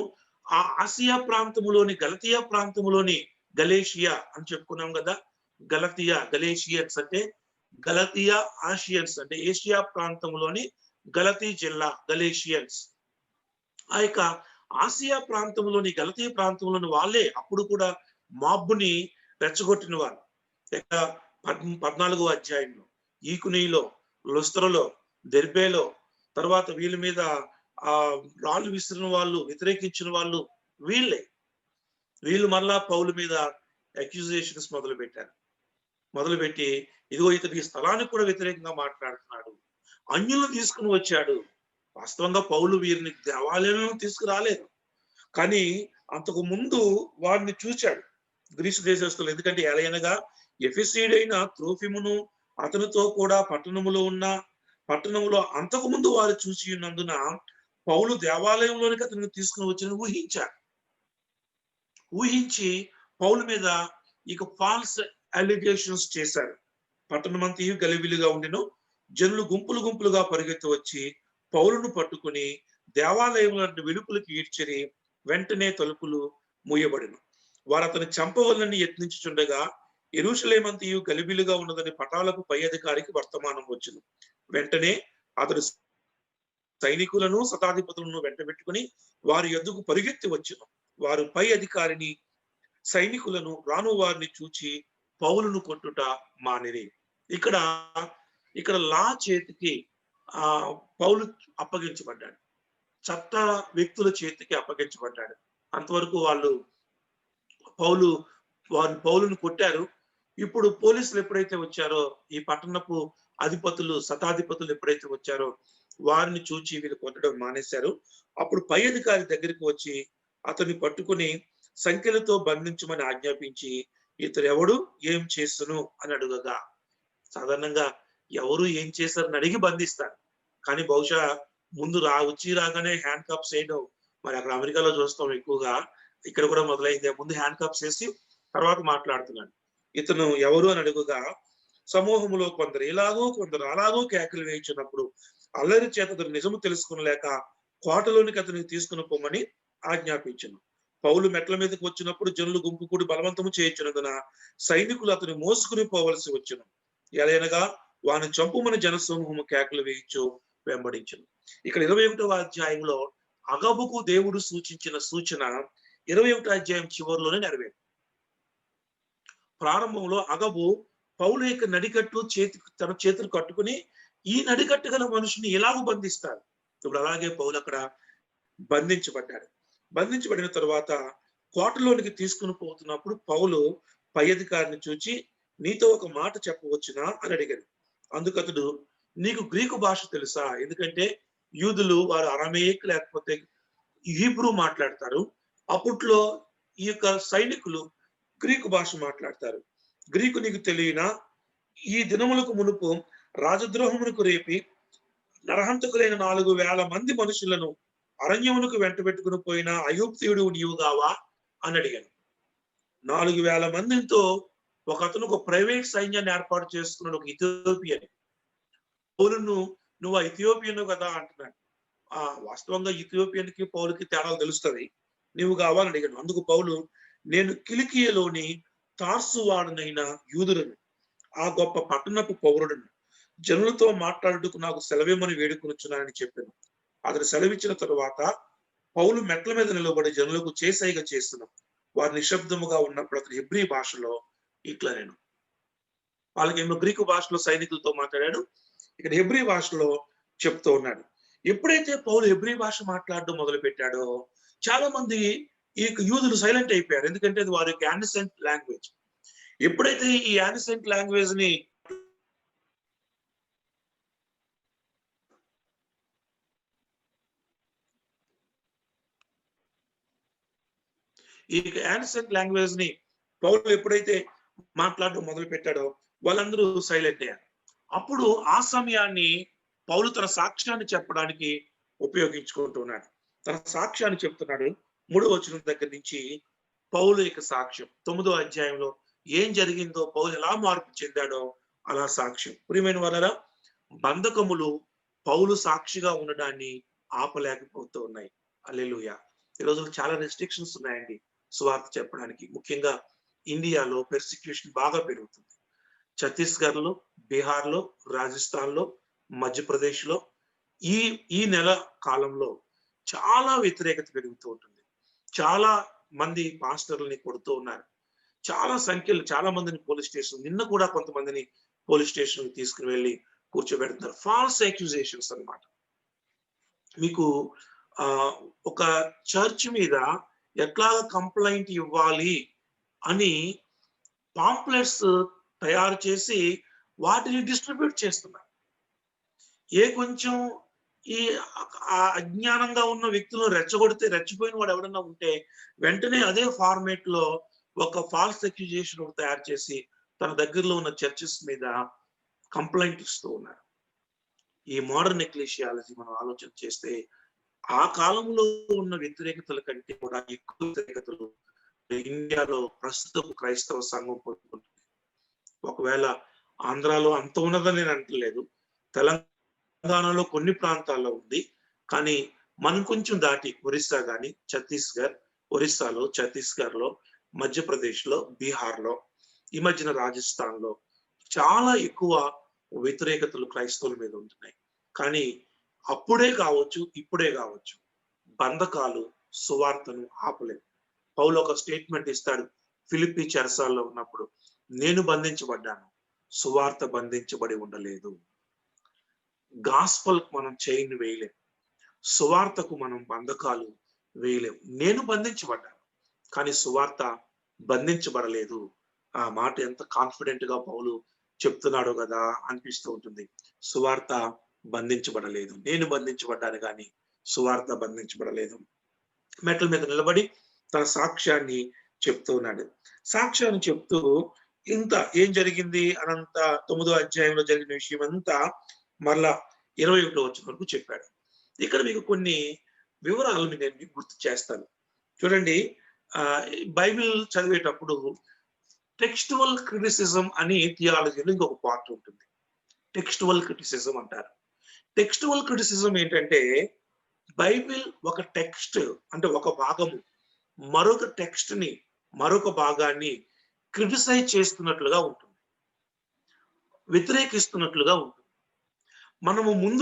Speaker 1: ఆ ఆసియా ప్రాంతములోని గలతీయా ప్రాంతములోని గలేషియా అని చెప్పుకున్నాం కదా. గలేషియన్స్ అంటే గలతీయా ఆసియన్స్ అంటే ఏషియా ప్రాంతంలోని గలతీ జిల్లా గలేషియన్స్. ఆ యొక్క ఆసియా ప్రాంతంలోని గలతీ ప్రాంతంలోని వాళ్ళే అప్పుడు కూడా మాబ్బుని రెచ్చగొట్టిన వాళ్ళు. 14వ అధ్యాయంలో ఈకునీలో, లుస్త్రలో, దెర్బేలో, తర్వాత వీళ్ళ మీద రాళ్ళు విసిరిన వాళ్ళు, వ్యతిరేకించిన వాళ్ళు వీళ్ళే. వీళ్ళు మళ్ళా పౌలు మీద అక్యూజేషన్స్ మొదలుపెట్టి ఇదిగో ఇతడు ఈ స్థలానికి కూడా వ్యతిరేకంగా మాట్లాడుతున్నాడు, అన్యులను తీసుకుని వచ్చాడు. వాస్తవంగా పౌలు వీరిని దేవాలయంలో తీసుకురాలేదు, కానీ అంతకు ముందు వారిని చూశాడు గ్రీసు దేశస్తులు. ఎందుకంటే ఎలయనగా ఎఫెసీయుడైన త్రోఫిమును అతనితో కూడా పట్టణములో అంతకు ముందు వారు చూసి ఉన్నందున పౌలు దేవాలయంలోనికి అతన్ని తీసుకుని వచ్చి ఊహించి పౌలు మీద ఇక ఫాల్స్ అలిగేషన్స్ చేశారు. పట్టణమంతయు గలిబిలిగా ఉండెను. జనులు గుంపులుగా పరిగెత్తి వచ్చి పౌలును పట్టుకుని దేవాలయంలో వెలుపులకి ఈడ్చిరి. వెంటనే తలుపులు మూయబడిను. వారు అతని చంపవలని యత్నించుచుండగా యెరూషలేమంతయు గలిబిలిగా ఉన్నదని పటాలకు పై అధికారికి వర్తమానం వచ్చును. వెంటనే అతడు సైనికులను శతాధిపతులను వెంటబెట్టుకుని వారి యొద్దకు పరిగెత్తి వచ్చును. వారు పై అధికారిని సైనికులను రాను వారిని చూచి పౌలును కొట్టుట మానిరి. ఇక్కడ లా చేతికి పౌలు అప్పగించబడ్డాడు, చట్ట వ్యక్తుల చేతికి అప్పగించబడ్డాడు. అంతవరకు పౌలును కొట్టారు. ఇప్పుడు పోలీసులు ఎప్పుడైతే వచ్చారో, ఈ పట్టణపు అధిపతులు శతాధిపతులు ఎప్పుడైతే వచ్చారో వారిని చూచి వీళ్ళు కొట్టడం మానేశారు. అప్పుడు పై అధికారి దగ్గరికి వచ్చి అతన్ని పట్టుకుని సంఖ్యలతో బంధించమని ఆజ్ఞాపించి, ఇతడు ఎవడు ఏం చేస్తును అని అడుగగా, సాధారణంగా ఎవరు ఏం చేశారని అడిగి బంధిస్తారు, కానీ బహుశా ముందు రాగానే హ్యాండ్ కప్స్ వేయడం మరి అక్కడ అమెరికాలో చూస్తాం ఎక్కువగా, ఇక్కడ కూడా మొదలైంది. ముందు హ్యాండ్ కప్స్ వేసి తర్వాత మాట్లాడుతున్నాడు. ఇతను ఎవరు అని అడుగుగా సమూహములో కొందరు ఇలాగో కొందరు అలాగో కేకలు వేయించినప్పుడు అల్లరి చేత అతను నిజము తెలుసుకునలేక కోటలోనికి అతనికి తీసుకుని పోమని ఆజ్ఞాపించను. పౌలు మెట్ల మీదకి వచ్చినప్పుడు జనులు గుంపు కూడి బలవంతము చేయించినందున సైనికులు అతను మోసుకుని పోవలసి వచ్చును. ఎలయనగా వాని చంపుమని జనసమూహము కేకలు వేయించు వెంబడించను. ఇక్కడ 21వ అధ్యాయంలో అగబుకు దేవుడు సూచించిన సూచన 21వ అధ్యాయం చివరిలోనే నెరవేరు. ప్రారంభంలో అగబు పౌలు యొక్క నడికట్టు తన చేతులు కట్టుకుని ఈ నడికట్టు గల మనుషుని ఎలాగూ బంధిస్తారు. ఇప్పుడు అలాగే పౌలు అక్కడ బంధించబడిన తర్వాత కోటలోనికి తీసుకుని పోతున్నప్పుడు పౌలు పై అధికారిని చూచి నీతో ఒక మాట చెప్పవచ్చునా అని అడిగాడు. అందుకతడు నీకు గ్రీకు భాష తెలుసా? ఎందుకంటే యూదులు వారు అరమేయిక్ లేకపోతే హీబ్రూ మాట్లాడతారు. అప్పట్లో ఈ యొక్క సైనికులు గ్రీకు భాష మాట్లాడతారు. గ్రీకు నీకు తెలియనా? ఈ దినములకు మునుపు రాజద్రోహమునకు రేపి నరహంతకులైన 4,000 మంది మనుషులను అరణ్యమునకు వెంటబెట్టుకుని పోయిన అయోప్తియుడు నీవు కావా అని అడిగాను. 4,000 మందితో ఒకతను ఒక ప్రైవేట్ సైన్యాన్ని ఏర్పాటు చేసుకున్నాడు, ఒక ఇథియోపియన్. పౌలును నువ్వు ఆ ఇథియోపియన్ కదా అంటున్నాడు. వాస్తవంగా ఇథియోపియన్ కి పౌలుకి తేడాలు తెలుస్తుంది. నీవు కావాలని అడిగాను. అందుకు పౌలు నేను కిలికియలోని తార్సు వాడనైన యూదులను, ఆ గొప్ప పట్టణపు పౌరుడును, జనులతో మాట్లాడుటకు నాకు సెలవేమని వేడుకొనుచున్నానని చెప్పాను. అతడు సెలవిచ్చిన తరువాత పౌలు మెట్ల మీద నిలబడి జనులకు చేసైగా చేస్తున్నాం. వారు నిశ్శబ్దముగా ఉన్నప్పుడు అతను హెబ్రీ భాషలో ఇట్లా నేను వాళ్ళకి ఏమో గ్రీకు భాషలో సైనికులతో మాట్లాడాడు, ఇక్కడ హెబ్రీ భాషలో చెప్తూ ఉన్నాడు. ఎప్పుడైతే పౌలు హెబ్రీ భాష మాట్లాడడం మొదలు పెట్టాడో చాలా మంది ఈ యూదులు సైలెంట్ అయిపోయారు. ఎందుకంటే అది వారి యొక్క యానిసెంట్ లాంగ్వేజ్. ఎప్పుడైతే ఈ యానిసెంట్ లాంగ్వేజ్ ని ఈ యానిసెంట్ లాంగ్వేజ్ ని పౌలు ఎప్పుడైతే మాట్లాడడం మొదలు పెట్టాడో వాళ్ళందరూ సైలెంట్ అయ్యారు. అప్పుడు ఆ సమయాన్ని పౌలు తన సాక్ష్యాన్ని చెప్పడానికి ఉపయోగించుకుంటున్నాడు. తన సాక్ష్యాన్ని చెప్తున్నాడు. 3వ వచనం దగ్గర నుంచి పౌలు యొక్క సాక్ష్యం 9వ అధ్యాయంలో ఏం జరిగిందో, పౌలు ఎలా మార్పు చెందాడో అలా సాక్ష్యం. ప్రియమైన వారలా, బంధకములు పౌలు సాక్షిగా ఉండడాన్ని ఆపలేకపోతూ ఉన్నాయి. హల్లెలూయా. ఈ రోజుల్లో చాలా రెస్ట్రిక్షన్స్ ఉన్నాయండి సువార్త చెప్పడానికి. ముఖ్యంగా ఇండియాలో పెర్సిక్యూషన్ బాగా పెరుగుతుంది. ఛత్తీస్గఢ్ లో, బీహార్ లో, రాజస్థాన్ లో, మధ్యప్రదేశ్ లో ఈ ఈ నెల కాలంలో చాలా వ్యతిరేకత పెరుగుతూ ఉంటుంది. చాలా మంది పాస్టర్లని కొడుతూ ఉన్నారు. చాలా సంఖ్యలో చాలా మందిని పోలీస్ స్టేషన్, నిన్న కూడా కొంతమందిని పోలీస్ స్టేషన్ తీసుకుని వెళ్ళి కూర్చోబెడుతున్నారు. ఫాల్స్ అక్యూజేషన్స్ అన్నమాట. మీకు ఒక చర్చ్ మీద ఎట్లా కంప్లైంట్ ఇవ్వాలి అని పాంప్లెట్స్ తయారు చేసి వాటిని డిస్ట్రిబ్యూట్ చేస్తున్నారు. ఏ కొంచెం ఈ అజ్ఞానంగా ఉన్న వ్యక్తులను రెచ్చగొడితే, రెచ్చిపోయిన వాడు ఎవడన్నా ఉంటే వెంటనే అదే ఫార్మేట్ లో ఒక ఫాల్స్ అక్యూజేషన్ తయారు చేసి తన దగ్గరలో ఉన్న చర్చెస్ మీద కంప్లైంట్ ఇస్తూ ఉన్నారు. ఈ మోడర్న్ ఎక్లీషియాలజీ మనం ఆలోచన చేస్తే ఆ కాలంలో ఉన్న వ్యతిరేకతల కంటే కూడా ఎక్కువ వ్యతిరేకతలు ఇండియాలో ప్రస్తుత క్రైస్తవ సంఘం పొందుకుంటుంది. ఒకవేళ ఆంధ్రాలో అంత ఉన్నదని నేను అంటలేదు, తెలంగాణలో కొన్ని ప్రాంతాల్లో ఉంది. కానీ మనం కొంచెం దాటి ఒరిస్సా కానీ, ఛత్తీస్గఢ్, ఒరిస్సాలో, ఛత్తీస్గఢ్ లో, మధ్యప్రదేశ్ లో, బీహార్ లో, ఈ మధ్యన రాజస్థాన్ లో చాలా ఎక్కువ వ్యతిరేకతలు క్రైస్తవుల మీద ఉంటున్నాయి. కానీ అప్పుడే కావచ్చు, ఇప్పుడే కావచ్చు, బంధకాలు సువార్తను ఆపలేదు. పౌలు ఒక స్టేట్మెంట్ ఇస్తాడు ఫిలిప్పీ చెరసాల్లో ఉన్నప్పుడు, నేను బంధించబడ్డాను, సువార్త బంధించబడి ఉండలేదు. గాస్పల్ మనం చైన్ వేయలేం, సువార్తకు మనం బంధకాలు వేయలేం. నేను బంధించబడ్డాను కానీ సువార్త బంధించబడలేదు. ఆ మాట ఎంత కాన్ఫిడెంట్ గా పౌలు చెప్తున్నాడు కదా అనిపిస్తూ ఉంటుంది. సువార్త బంధించబడలేదు, నేను బంధించబడ్డాను కానీ సువార్త బంధించబడలేదు. మెట్ల మీద నిలబడి తన సాక్ష్యాన్ని చెప్తూ ఉన్నాడు. సాక్ష్యాన్ని చెప్తూ ఇంత ఏం జరిగింది అనంత 9వ అధ్యాయంలో జరిగిన విషయం అంతా మరలా 21వ వచనం వరకు చెప్పాడు. ఇక్కడ మీకు కొన్ని వివరాలు నేను గుర్తు చేస్తాను. చూడండి, బైబిల్ చదివేటప్పుడు టెక్స్టువల్ క్రిటిసిజం అని థియాలజీలో ఇంకొక పార్ట్ ఉంటుంది. టెక్స్టువల్ క్రిటిసిజం అంటారు. టెక్స్టువల్ క్రిటిసిజం ఏంటంటే బైబిల్ ఒక టెక్స్ట్ అంటే ఒక భాగము మరొక టెక్స్ట్ ని, మరొక భాగాన్ని క్రిటిసైజ్ చేస్తున్నట్లుగా ఉంటుంది, వ్యతిరేకిస్తున్నట్లుగా ఉంటుంది.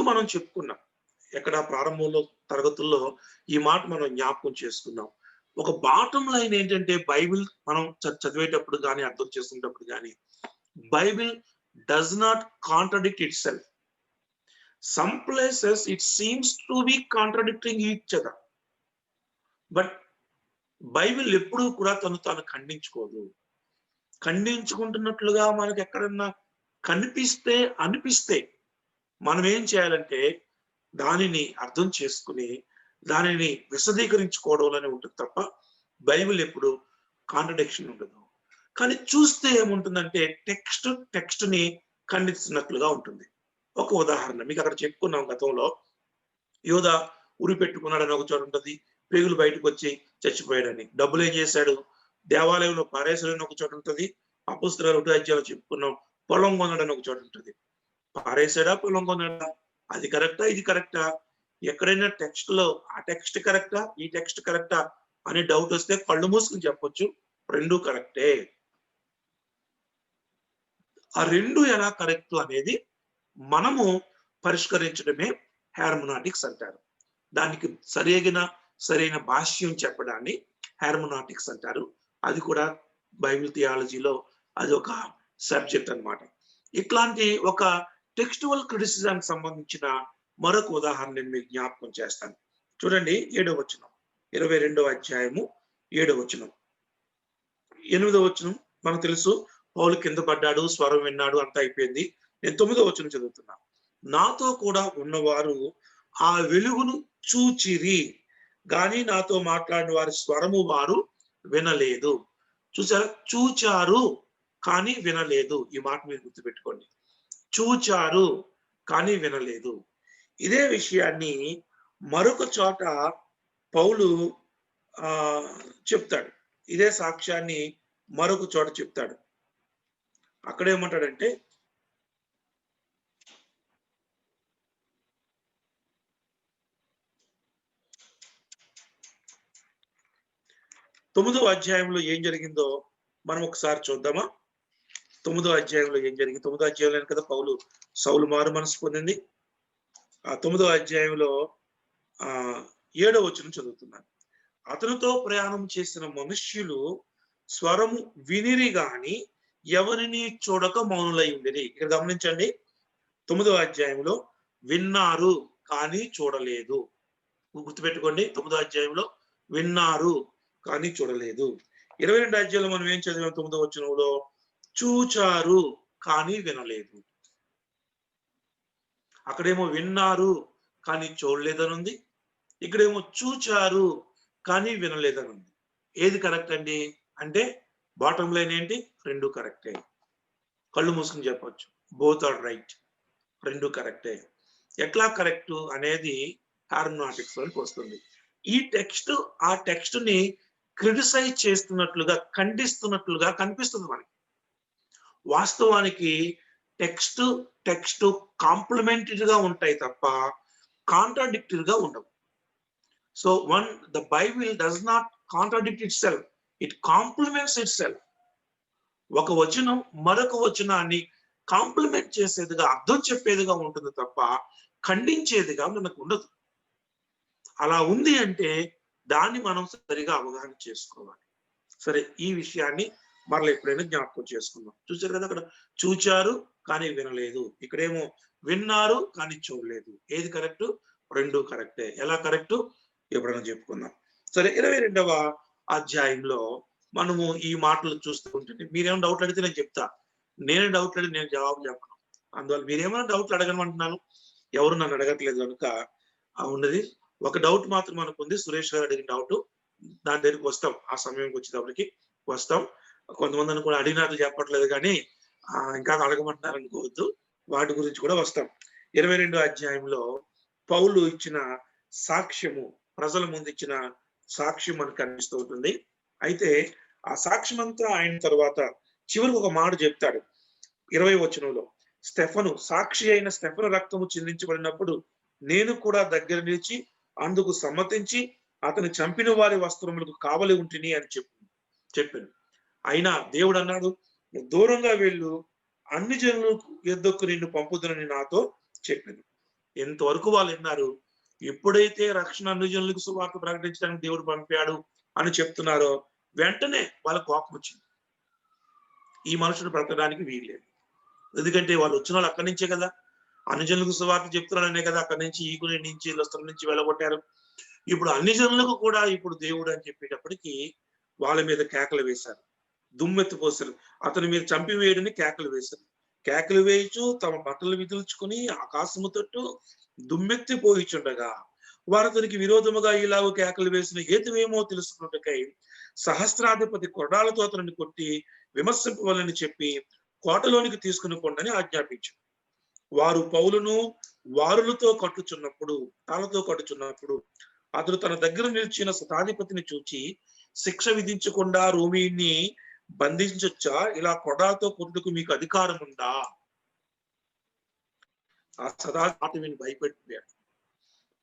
Speaker 1: మనం చెప్పుకున్నాం, ఎక్కడ ప్రారంభంలో తరగతుల్లో ఈ మాట మనం జ్ఞాపకం చేసుకున్నాం. ఒక బాటం లైన్ ఏంటంటే బైబిల్ మనం చదివేటప్పుడు కానీ, అర్థం చేసుకునేటప్పుడు కానీ, Bible does not contradict it self. Some places it seems to be contradicting each other. But Bible ఎప్పుడూ కూడా తాను ఖండించుకోదు. ఖండించుకుంటున్నట్లుగా మనకు ఎక్కడన్నా అనిపిస్తే మనం ఏం చేయాలంటే దానిని అర్థం చేసుకుని దానిని విశదీకరించుకోవడంలోనే ఉంటుంది తప్ప బైబిల్ ఎప్పుడు కాంట్రడిక్షన్ ఉండదు. కానీ చూస్తే ఏముంటుందంటే టెక్స్ట్ ని ఖండిస్తున్నట్లుగా ఉంటుంది. ఒక ఉదాహరణ మీకు అక్కడ చెప్పుకున్నాం గతంలో, యోధ ఉరి పెట్టుకున్నాడని ఒక చోట ఉంటుంది, పేగులు బయటకు వచ్చి చచ్చిపోయాడని. డబ్బులు ఏం చేశాడు, దేవాలయంలో పారేశాడని ఒక చోట ఉంటుంది. అపొస్తలుల 1వ అధ్యాయంలో చెప్పుకున్నాం, పొలం కొన్నాడని ఒక చోట ఉంటుంది. పారేశాడా, పొలం కొన్నాడా, అది కరెక్టా, ఇది కరెక్టా? ఎక్కడైనా టెక్స్ట్ లో ఆ టెక్స్ట్ కరెక్టా, ఈ టెక్స్ట్ కరెక్టా అని డౌట్ వస్తే కళ్ళు మూసుకుని చెప్పొచ్చు, రెండు కరెక్టే. ఆ రెండు ఎలా కరెక్ట్ అనేది మనము పరిష్కరించడమే హెర్మనాటిక్స్ అంటారు. దానికి సరైన భాష్యం చెప్పడాన్ని హెర్మనాటిక్స్ అంటారు. అది కూడా బైబిల్ థియాలజీలో అది ఒక సబ్జెక్ట్ అన్నమాట. ఇట్లాంటి ఒక టెక్స్టువల్ క్రిటిసిజానికి సంబంధించిన మరొక ఉదాహరణ నేను మీకు జ్ఞాపకం చేస్తాను. చూడండి 7వ వచనం, 22వ అధ్యాయము 7వ వచనం. 8వ వచనం మనకు తెలుసు, పౌలు కింద పడ్డాడు, స్వరం విన్నాడు, అంతా అయిపోయింది. నేను 9వ వచనం చదువుతున్నా. నాతో కూడా ఉన్నవారు ఆ వెలుగును చూచిరి, గాని నాతో మాట్లాడిన వారి స్వరము వారు వినలేదు. చూసారా, చూచారు కానీ వినలేదు. ఈ మాట మీరు గుర్తుపెట్టుకోండి. చూచారు కానీ వినలేదు. ఇదే విషయాన్ని మరొక చోట పౌలు చెప్తాడు. ఇదే సాక్ష్యాన్ని మరొక చోట చెప్తాడు. అక్కడ ఏమంటాడంటే, తొమ్మిదవ అధ్యాయంలో ఏం జరిగిందో మనం ఒకసారి చూద్దామా? 9వ అధ్యాయంలో ఏం జరిగింది? 9వ అధ్యాయంలో కదా పౌలు సౌలు మారు మనసు పొందింది. ఆ 9వ అధ్యాయంలో 7వ వచనం చదువుతున్నాను. అతనితో ప్రయాణం చేసిన మనుష్యులు స్వరము వినిరి గాని ఎవరిని చూడక మౌనులై ఉండేది. ఇక్కడ గమనించండి, 9వ అధ్యాయంలో విన్నారు కానీ చూడలేదు. గుర్తుపెట్టుకోండి, 9వ అధ్యాయంలో విన్నారు కానీ చూడలేదు. 22వ అధ్యాయంలో మనం ఏం చదివాం? 9వ వచనంలో చూచారు కానీ వినలేదు. అక్కడేమో విన్నారు కానీ చూడలేదని ఉంది, ఇక్కడేమో చూచారు కానీ వినలేదని ఉంది. ఏది కరెక్ట్ అండి అంటే, బాటం లైన్ ఏంటి? రెండు కరెక్టే. కళ్ళు మూసుకుని చెప్పొచ్చు, బోత్ ఆర్ రైట్, రెండు కరెక్టే. ఎట్లా కరెక్ట్ అనేది హార్మనాటిక్స్ వరకు వస్తుంది. ఈ టెక్స్ట్ ఆ టెక్స్ట్ ని క్రిటిసైజ్ చేస్తున్నట్లుగా, ఖండిస్తున్నట్లుగా కనిపిస్తుంది మనకి. వాస్తవానికి టెక్స్ట్ కాంప్లిమెంటరీ గా ఉంటాయి తప్ప కాంట్రాడిక్టరీ గా ఉండవు. So the Bible does not contradict itself, it complements itself. ఒక వచనం మరొక వచనాన్ని కాంప్లిమెంట్ చేసేదిగా, అర్థం చెప్పేదిగా ఉంటుంది తప్ప ఖండించేదిగా మనకు ఉండదు. అలా ఉంది అంటే దాన్ని మనం సరిగా అవగాహన చేసుకోవాలి. సరే, ఈ విషయాన్ని మరలా ఎప్పుడైనా జ్ఞాపకం చేసుకుందాం. చూసారు కదా, అక్కడ చూచారు కానీ వినలేదు, ఇక్కడేమో విన్నారు కానీ చూడలేదు. ఏది కరెక్ట్? రెండు కరెక్టే. ఎలా కరెక్ట్ ఎప్పుడైనా చెప్పుకుందాం. సరే, 22వ అధ్యాయంలో మనము ఈ మాటలు చూస్తూ ఉంటే, మీరేమైనా డౌట్లు అడిగితే నేను చెప్తా, నేనే డౌట్లు అడిగి నేను జవాబు చెప్పను. అందువల్ల మీరేమైనా డౌట్లు అడగమంటున్నాను, ఎవరు నన్ను అడగట్లేదు కనుక ఉన్నది ఒక డౌట్ మాత్రం అనుకుంది. సురేష్ గారు అడిగిన డౌట్, దాని దగ్గరికి వస్తాం, ఆ సమయంకి వచ్చేటప్పటికి వస్తాం. కొంతమందిని కూడా అడిగినట్లు చెప్పట్లేదు కానీ ఇంకా అడగమంటున్నారు అనుకోవద్దు, వాటి గురించి కూడా వస్తాం. 22వ అధ్యాయంలో పౌలు ఇచ్చిన సాక్ష్యము, ప్రజల ముందు ఇచ్చిన సాక్ష్యం మనకు కనిపిస్తూ ఉంటుంది. అయితే ఆ సాక్ష్యం అంతా అయిన తర్వాత చివరికి ఒక మాట చెప్తాడు 20వ వచనంలో. స్టెఫను, సాక్షి అయిన స్టెఫను రక్తము చిందించబడినప్పుడు నేను కూడా దగ్గర నిలిచి అందుకు సమ్మతించి అతను చంపిన వారి వస్త్రములకు కావలి ఉంటిని అని చెప్పాను. అయినా దేవుడు అన్నాడు, నువ్వు దూరంగా వెళ్ళు, అన్ని జనులకు ఎద్దొక్కు నిన్ను పంపుదనని నాతో చెప్పాను. ఎంతవరకు వాళ్ళు విన్నారు. ఎప్పుడైతే రక్షణ అన్ని జనులకు సువార్త ప్రకటించడానికి దేవుడు పంపాడు అని చెప్తున్నారో వెంటనే వాళ్ళ కోపం వచ్చింది. ఈ మనుషుడు బ్రతకడానికి వీల్లేదు, ఎందుకంటే వాళ్ళు వచ్చిన వాళ్ళు అక్కడి నుంచే కదా, అన్ని జనులకు సువార్త చెప్తున్నాడనే కదా అక్కడి నుంచి ఈగుని నుంచి లస్త్రం నుంచి వెళ్ళగొట్టారు. ఇప్పుడు అన్ని జనులకు కూడా ఇప్పుడు దేవుడు అని చెప్పేటప్పటికి వాళ్ళ మీద కేకలు వేశారు, దుమ్మెత్తిపోసారు. అతని మీద చంపివేయడని కేకలు వేశారు. కేకలు వేయచ్చు తమ బట్టలు విదుల్చుకుని ఆకాశము తట్టు దుమ్మెత్తిపోయిచుండగా వారు అతనికి విరోధముగా ఇలాగ కేకలు వేసిన హేతువేమో తెలుసుకున్నట్టుకై సహస్రాధిపతి కొరడాలతో అతనిని కొట్టి విమర్శింపవాలని చెప్పి కోటలోనికి తీసుకుని కొండని ఆజ్ఞాపించు. వారు పౌలును వారులతో కట్టుచున్నప్పుడు, తాళతో కట్టుచున్నప్పుడు అతడు తన దగ్గర నిలిచిన శతాధిపతిని చూచి, శిక్ష విధించకుండా రోమీని బంధించొచ్చా? ఇలా కొడాలతో కొట్టుకు మీకు అధికారం ఉందా? ఆ శతాధిపతి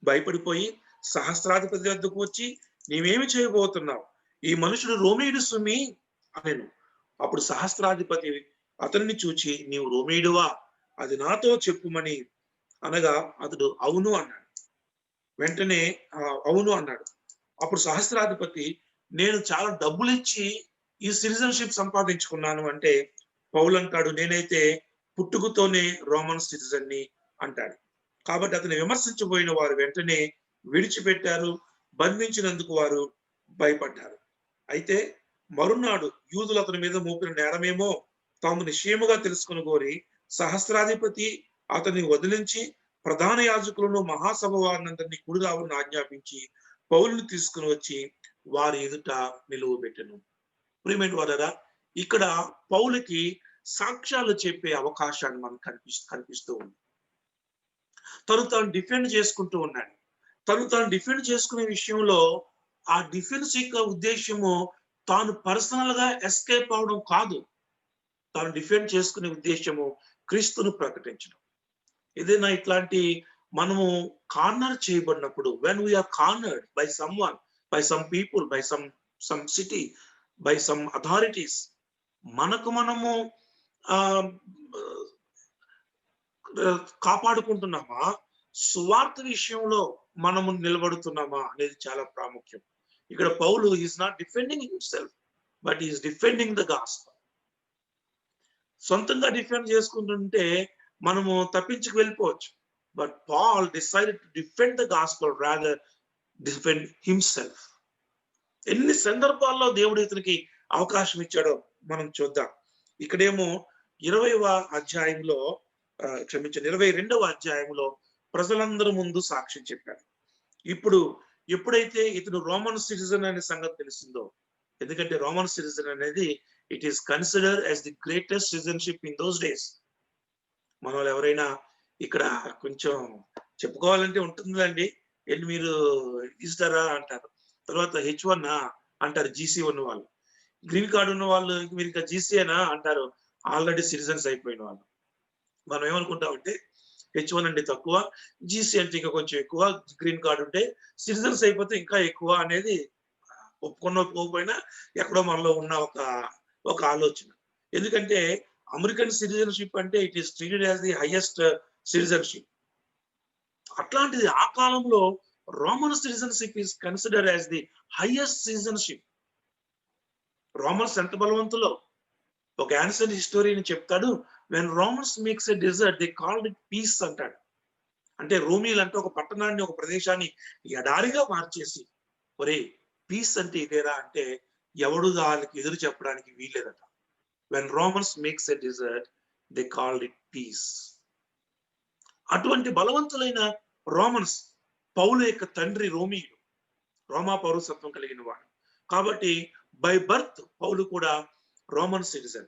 Speaker 1: భయపడిపోయి సహస్రాధిపతి వద్దకు వచ్చి, నీవేమి చేయబోతున్నావు? ఈ మనుషుడు రోమీయుడు సుమి అనెను. అప్పుడు సహస్రాధిపతి అతన్ని చూచి, నీవు రోమీయుడువా? అది నాతో చెప్పుమని అనగా అతడు అవును అన్నాడు. వెంటనే అవును అన్నాడు. అప్పుడు సహస్రాధిపతి, నేను చాలా డబ్బులు ఇచ్చి ఈ సిటిజన్షిప్ సంపాదించుకున్నాను అంటే, పౌలు అంటాడు, నేనైతే పుట్టుకతోనే రోమన్ సిటిజన్ ని అంటాడు. కాబట్టి అతని విమర్శించబోయిన వారు వెంటనే విడిచిపెట్టారు, బంధించినందుకు వారు భయపడ్డారు. అయితే మరునాడు యూదులు అతని మీద మోపిన నేరమేమో తాము నిశ్చయముగా తెలుసుకుని కోరి సహస్రాధిపతి అతన్ని వదిలించి ప్రధాన యాజకులను మహాసభ వారినందరినీ కుడి రావాలని ఆజ్ఞాపించి పౌలుని తీసుకుని వచ్చి వారి ఎదుట నిలువబెట్టెను. ప్రియమైన వారరా, ఇక్కడ పౌలుకి సాక్ష్యాలు చెప్పే అవకాశాన్ని మనకు కనిపిస్తూ ఉంది. తను తాను డిఫెండ్ చేసుకుంటూ ఉన్నాడు. తను తాను డిఫెండ్ చేసుకునే విషయంలో ఆ డిఫెన్స్ యొక్క ఉద్దేశము తాను పర్సనల్ గా ఎస్కేప్ అవడం కాదు. తాను డిఫెండ్ చేసుకునే ఉద్దేశము క్రీస్తును ప్రకటించడం. ఏదైనా ఇట్లాంటి మనము కార్నర్ చేయబడినప్పుడు, when we are cornered by some one, by some people, by some city, by some authorities, మనకు మనము కాపాడుకుంటున్నామా, సువార్త విషయంలో మనము నిలబడుతున్నామా అనేది చాలా ప్రాముఖ్యం. ఇక్కడ Paul is not defending himself, but is defending the gospel. సొంతంగా డిఫెండ్ చేసుకుంటుంటే మనము తప్పించుకు వెళ్ళిపోవచ్చు. But Paul decided to defend the gospel rather defend himself. ఎన్ని సందర్భాల్లో దేవుడు ఇతనికి అవకాశం ఇచ్చాడో మనం చూద్దాం. ఇక్కడేమో 20వ అధ్యాయంలో 22వ అధ్యాయంలో ప్రజలందరి ముందు సాక్ష్యం చెప్పాడు. ఇప్పుడు ఎప్పుడైతే ఇతను రోమన్ సిటిజన్ అనే సంగతి తెలిసిందో, ఎందుకంటే రోమన్ సిటిజన్ అనేది it is considered as the greatest citizenship in those days. మన వాళ్ళు ఎవరైనా ఇక్కడ కొంచెం చెప్పుకోవాలంటే ఉంటుందండి, వెళ్ళి మీరు ఇస్తారా అంటారు. తర్వాత H1 అంటారు, GC1 వాళ్ళు. గ్రీన్ కార్డు ఉన్న వాళ్ళు మీరు ఇంకా GCనా అంటారు, ఆల్రెడీ సిటిజన్స్ అయిపోయిన వాళ్ళు. మనం ఏమనుకుంటామంటే H1 అంటే తక్కువ, GC అంటే ఇంకా కొంచెం ఎక్కువ, గ్రీన్ కార్డు ఉంటే సిటిజన్స్ అయిపోతే ఇంకా ఎక్కువ అనేది ఒప్పుకోకపోయినా ఎక్కడో మనలో ఉన్న ఒక ఆలోచన. ఎందుకంటే అమెరికన్ సిటిజన్షిప్ అంటే it is treated as the highest citizenship. అట్లాంటిది ఆ కాలంలో Roman citizenship is considered as the highest citizenship. Romans ఎంత బలవంతులో ఒక యాన్సెంట్ హిస్టోరియన్ చెప్తాడు, when Romans makes a desert they called it peace అంటాడు. అంటే రోమియోలు అంటే ఒక పట్టణాన్ని, ఒక ప్రదేశాన్ని ఎడారిగా మార్చేసి, ఒరే పీస్ అంటే ఇదేరా అంటే ఎవడు వాళ్ళకి ఎదురు చెప్పడానికి వీల్లేదట. When Romans makes a desert they called it peace. అటువంటి బలవంతులైన రోమన్స్, పౌలు యొక్క తండ్రి రోమియులు, రోమా పౌరసత్వం కలిగిన వాడు కాబట్టి బై బర్త్ పౌలు కూడా రోమన్ సిటిజన్.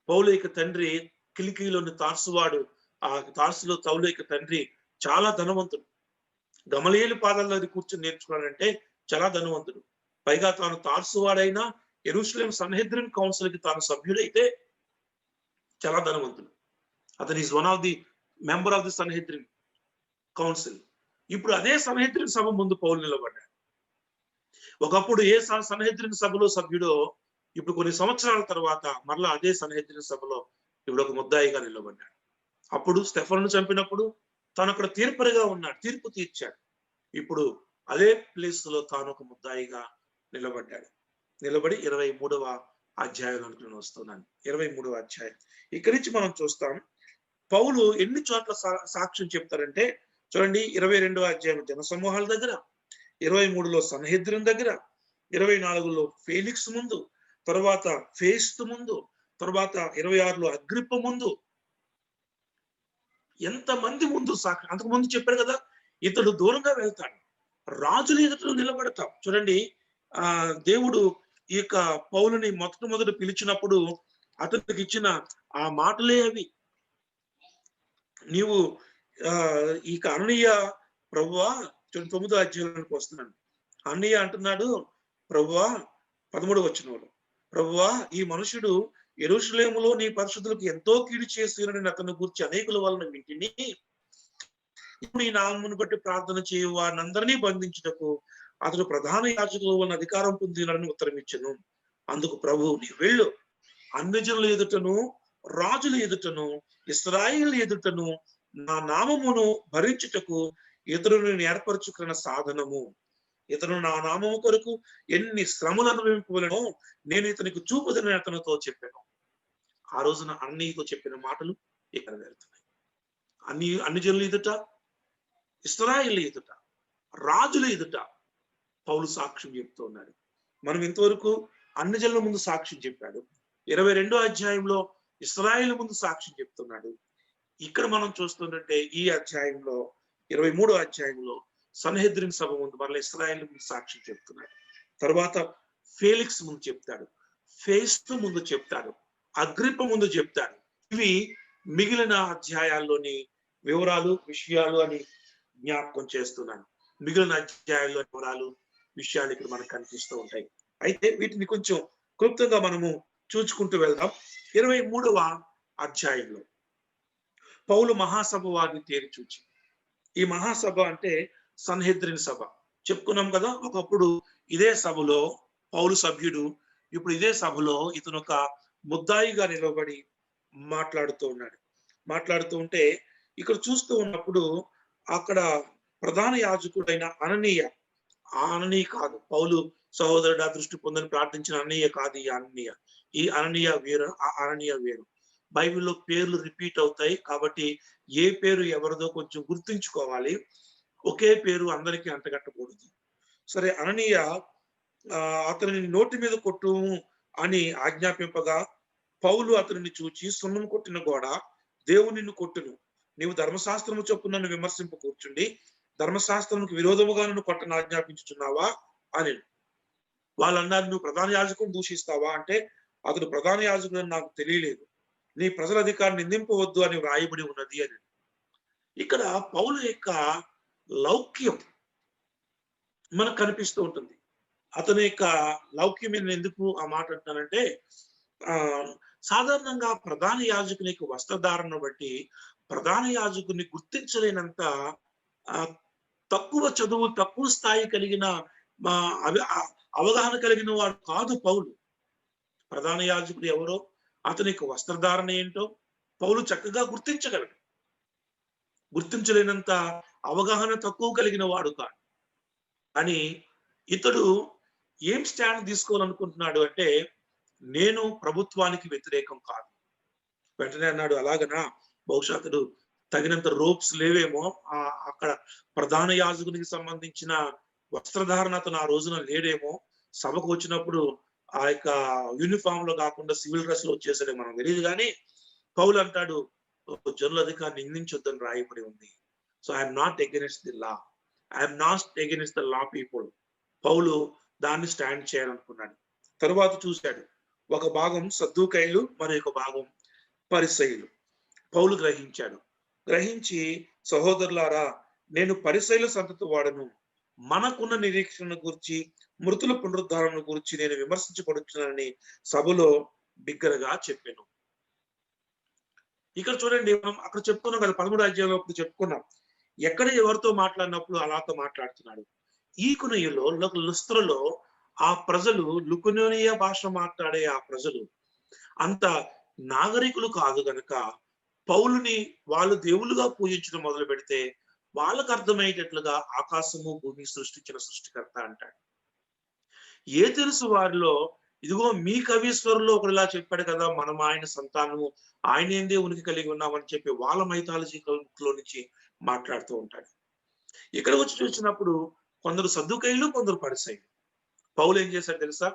Speaker 1: పౌలు యొక్క తండ్రి కిలికీలోని తార్సువాడు. ఆ తార్సులో పౌలు యొక్క తండ్రి చాలా ధనవంతుడు. గమలీయేలు పాదాల్లో కూర్చొని నేర్చుకున్నాడంటే చాలా ధనవంతుడు. పైగా తాను తార్సువాడైనా యెరూషలేం సన్హెద్రిన్ కౌన్సిల్ కి తాను సభ్యుడైతే చాలా ధనవంతుడు. అతను is one of the member of the Sanhedrin council. ఇప్పుడు అదే సన్హెద్రిన్ సభ ముందు పౌలు నిలబడ్డాడు. ఒకప్పుడు ఏ సన్హెద్రిన్ సభలో సభ్యుడో ఇప్పుడు కొన్ని సంవత్సరాల తర్వాత మరలా అదే సన్హెద్రిన్ సభలో ఇప్పుడు ఒక ముద్దాయిగా నిలబడ్డాడు. అప్పుడు స్టెఫనును చంపినప్పుడు తాను అక్కడ తీర్పరిగా ఉన్నాడు, తీర్పు తీర్చాడు. ఇప్పుడు అదే ప్లేస్ లో తాను ఒక ముద్దాయిగా నిలబడ్డాడు. నిలబడి 23వ అధ్యాయంలోకి నేను వస్తున్నాను. 23వ అధ్యాయం ఇక్కడి నుంచి మనం చూస్తాం. పౌలు ఎన్ని చోట్ల సాక్ష్యం చెప్తారంటే చూడండి, 22వ అధ్యాయం జనసమూహాల దగ్గర, 23లో సన్హెద్రిన్ దగ్గర, 24లో ఫేలిక్స్ ముందు, తర్వాత ఫేస్తు ముందు, తర్వాత 26లో అగ్రిప్ప ముందు, ఎంతమంది ముందు సాక్షి. అంతకు ముందు చెప్పారు కదా, ఇతడు దూరంగా వెళ్తాడు, రాజులు ఎదుట నిలబడతాం. చూడండి, దేవుడు ఈ యొక్క పౌలుని మొదట పిలిచినప్పుడు అతనికి ఇచ్చిన ఆ మాటలే అవి. నీవు ఈ అననీయ ప్రభువా, 9వ అధ్యాయానికి వస్తున్నాను. అననీయ అంటున్నాడు, ప్రభువా 13వ వచనంలో, ప్రభువా ఈ మనుషుడు యెరూషలేములో నీ పరిశుద్ధులకు ఎంతో కీడు చేసి అతను గురించి అనేకుల వలన వింటిని. ఇప్పుడు ఈ నామమును బట్టి ప్రార్థన చేయు వారినందరినీ బంధించుటకు అతడు ప్రధాన యాజకుల వలన అధికారం పొందినని ఉత్తరం ఇచ్చెను. అందుకు ప్రభు, నీ వెళ్ళు, అన్యజనుల ఎదుటను రాజుల ఎదుటను ఇశ్రాయేలు ఎదుటను నా నామమును భరించుటకు ఇతరులను ఏర్పరచుకున్న సాధనము. ఇతను నా నామము కొరకు ఎన్ని శ్రమలు అనుభవింపవలెనో నేను ఇతనికి చూపుదని అతనితో చెప్పాను. ఆ రోజున అన్నయ్యతో చెప్పిన మాటలు ఇక్కడ వెళ్తున్నాయి. అన్ని జనులు ఎదుట, ఇశ్రాయేలు ఎదుట, రాజుల ఎదుట పౌలు సాక్ష్యం చెప్తూ ఉన్నాడు. మనం ఇంతవరకు అన్ని జనుల ముందు సాక్ష్యం చెప్పాడు. 22వ అధ్యాయంలో ఇశ్రాయేలు ముందు సాక్ష్యం చెప్తున్నాడు. ఇక్కడ మనం చూస్తుంటే ఈ అధ్యాయంలో 23వ అధ్యాయంలో సన్హెద్రిన్ సభ ముందు మరలా ఇశ్రాయేలు ముందు సాక్ష్యం చెప్తున్నాడు. తర్వాత ఫేలిక్స్ ముందు చెప్తాడు, ఫేస్తు ముందు చెప్తాడు, అగ్రిప్ప ముందు చెప్తాడు. ఇవి మిగిలిన అధ్యాయాల్లోని వివరాలు, విషయాలు అని జ్ఞాపకం చేస్తున్నాను. మిగిలిన అధ్యాయాల్లో వివరాలు, విషయాలు ఇక్కడ మనకు కనిపిస్తూ ఉంటాయి. అయితే వీటిని కొంచెం క్లుప్తంగా మనము చూసుకుంటూ వెళ్దాం. 23వ అధ్యాయంలో పౌలు మహాసభ వారిని తేరి చూచి, ఈ మహాసభ అంటే సన్హెద్రిన్ సభ చెప్పుకున్నాం కదా. ఒకప్పుడు ఇదే సభలో పౌలు సభ్యుడు, ఇప్పుడు ఇదే సభలో ఇతను ఒక ముద్దాయిగా నిలబడి మాట్లాడుతూ ఉన్నాడు. మాట్లాడుతూ ఉంటే ఇక్కడ చూస్తూ ఉన్నప్పుడు అక్కడ ప్రధాన యాజకుడైన అననీయ, ఆ అననీయ కాదు, పౌలు సహోదరుడు దృష్టి పొందని ప్రార్థించిన అననీయ కాదు ఈ అననీయ. ఈ అననీయ వేరు, ఆ అననీయ వేరు. బైబిల్లో పేర్లు రిపీట్ అవుతాయి కాబట్టి ఏ పేరు ఎవరిదో కొంచెం గుర్తుంచుకోవాలి. ఒకే పేరు అందరికీ అంటగట్టకూడదు. సరే, అననీయ అతనిని నోటి మీద కొట్టు అని ఆజ్ఞాపింపగా పౌలు అతనిని చూచి, సున్నం కొట్టిన గోడ దేవుడు నిన్ను కొట్టును, నీవు ధర్మశాస్త్రము చొప్పున నన్ను విమర్శింపు కూర్చుండి ధర్మశాస్త్రముకు విరోధముగా నన్ను కొట్టను ఆజ్ఞాపించుచున్నావా అని. వాళ్ళు అన్నారు, నువ్వు ప్రధాన యాజకుని దూషిస్తావా అంటే, అతడు ప్రధాన యాజకుడు అని నాకు తెలియలేదు, నీ ప్రజల అధికారాన్ని నిందింపవద్దు అని వ్రాయబడి ఉన్నది అని. ఇక్కడ పౌలు యొక్క లౌక్యం మనకు కనిపిస్తూ ఉంటుంది. అతని యొక్క లౌక్యం నేను ఎందుకు ఆ మాట అంటున్నానంటే, సాధారణంగా ప్రధాన యాజకుని యొక్క వస్త్రధారణ బట్టి ప్రధాన యాజకుని గుర్తించలేనంత తక్కువ చదువు, తక్కువ స్థాయి కలిగిన అవగాహన కలిగిన వాడు కాదు పౌలు. ప్రధాన యాజకుడు ఎవరో, అతని యొక్క వస్త్రధారణ ఏంటో పౌలు చక్కగా గుర్తించగలడు. గుర్తించలేనంత అవగాహన తక్కువ కలిగిన వాడు కాదు. అని ఇతడు ఏం స్టాండ్ తీసుకోవాలనుకుంటున్నాడు అంటే, నేను ప్రభుత్వానికి వ్యతిరేకం కాదు. వెంటనే అన్నాడు, అలాగనా, బహుశా అతడు తగినంత రోప్స్ లేవేమో, అక్కడ ప్రధాన యాజకునికి సంబంధించిన వస్త్రధారణ అతను ఆ రోజున లేడేమో, సభకు వచ్చినప్పుడు ఆ యొక్క యూనిఫామ్ లో కాకుండా సివిల్ డ్రెస్ లో వచ్చేసరే మనం తెలియదు. కానీ పౌలు అంటాడు, జనుల అధికారిని నిందించొద్దని రాయబడి ఉంది. So I'm not against the law, I'm not against the law people. Paul దాన్ని స్టాండ్ చేయాలనుకున్నాడు. తరువాత చూశాడు, ఒక భాగం సద్దూకైలు, మరొక భాగం పరిసయ్యులు. పౌలు గ్రహించాడు. గ్రహించి, సహోదరులారా, నేను పరిసయ్యుల సంతతి వాడను, మనకున్న నిరీక్షణ గురించి, మృతుల పునరుద్ధారణ గురించి నేను విమర్శించబడుతున్నానని సభలో బిగ్గరగా చెప్పాను. ఇక్కడ చూడండి, మనం అక్కడ చెప్పుకున్నాం కదా, 13వ అధ్యాయంలో చెప్పుకున్నాం, ఎక్కడ ఎవరితో మాట్లాడినప్పుడు అలాతో మాట్లాడుతున్నాడు. ఈ కొనయ్యలో, లుస్త్రలో ఆ ప్రజలు, లుకనోనియ భాష మాట్లాడే ఆ ప్రజలు అంత నాగరికులు కాదు గనక పౌలుని వాళ్ళు దేవులుగా పూజించడం మొదలు పెడితే వాళ్ళకు అర్థమయ్యేటట్లుగా ఆకాశము భూమి సృష్టించిన సృష్టికర్త అంటాడు. ఏ తెలుసు వారిలో, ఇదిగో మీ కవీశ్వరులో ఒకరిలా చెప్పాడు కదా, మనం ఆయన సంతానము, ఆయన ఏందే ఉనికి కలిగి ఉన్నామని చెప్పి వాళ్ళ మైథాలజీలో నుంచి మాట్లాడుతూ ఉంటాడు. ఇక్కడ వచ్చి చూసినప్పుడు కొందరు సద్దుకైలు, కొందరు పరిసయ్యులు. పౌలు ఏం చేశాడు తెలుసా,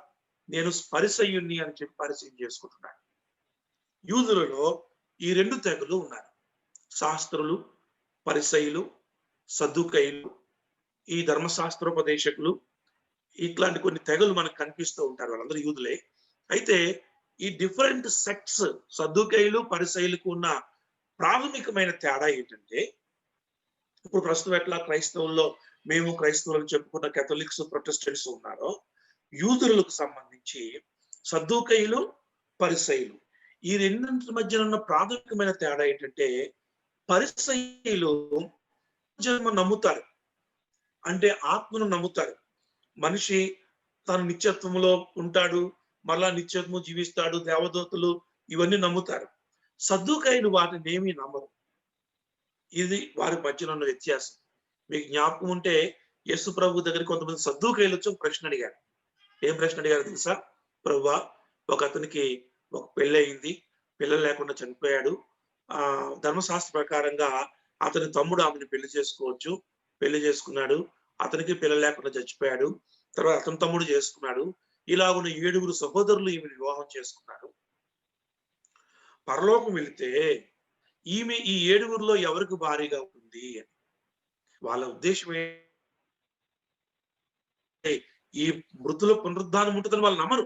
Speaker 1: నేను పరిసయ్యుణ్ణి అని చెప్పి పరిచయం చేసుకుంటున్నాడు. యూదులలో ఈ 2 తెగలు ఉన్నారు, శాస్త్రులు, పరిసయ్యులు, సద్దుకైలు, ఈ ధర్మశాస్త్రోపదేశకులు. ఇట్లాంటి కొన్ని తెగలు మనకు కనిపిస్తూ ఉంటారు, వాళ్ళందరూ యూదులే. అయితే ఈ డిఫరెంట్ సెక్ట్స్, సద్దుకైలు, పరిసయ్యులకు ఉన్న ప్రాథమికమైన తేడా ఏంటంటే, ఇప్పుడు ప్రస్తుతం ఎట్లా క్రైస్తవుల్లో మేము క్రైస్తవులను చెప్పుకున్న కేథలిక్స్, ప్రొటెస్టెంట్స్ ఉన్నారో, యూదులకు సంబంధించి సద్దూకైలు, పరిసయ్యులు, ఈ రెండింటి మధ్య ఉన్న ప్రాథమికమైన తేడా ఏంటంటే, పరిసయ్యులు జన్మ నమ్ముతారు, అంటే ఆత్మను నమ్ముతారు. మనిషి తన నిత్యత్వంలో ఉంటాడు, మళ్ళా నిత్యత్వం జీవిస్తాడు, దేవదూతలు, ఇవన్నీ నమ్ముతారు. సద్దూకైలు వాటిని ఏమీ నమ్మరు. ఇది వారి మధ్యలో ఉన్న వ్యత్యాసం. మీకు జ్ఞాపకం ఉంటే యేసు ప్రభు దగ్గరికి కొంతమంది సద్దూకైలు వచ్చి ఒక ప్రశ్న అడిగారు. ఏం ప్రశ్న అడిగారు తెలుసా? ప్రభువా, ఒక అతనికి ఒక పెళ్ళి అయింది, పిల్లలు లేకుండా చనిపోయాడు, ధర్మశాస్త్ర ప్రకారంగా అతని తమ్ముడు ఆమెను పెళ్లి చేసుకున్నాడు. అతనికి పిల్లలు లేకుండా చచ్చిపోయాడు. తర్వాత అతని తమ్ముడు చేసుకున్నాడు. ఇలాగున్న 7 సహోదరులు ఈమెను వివాహం చేసుకున్నారు. పరలోకం వెళితే ఈమె ఈ 7లో ఎవరికి భార్యగా ఉంటుంది అని. వాళ్ళ ఉద్దేశం ఈ మృతుల పునరుద్ధానం ఉంటుందని వాళ్ళు నమ్మరు.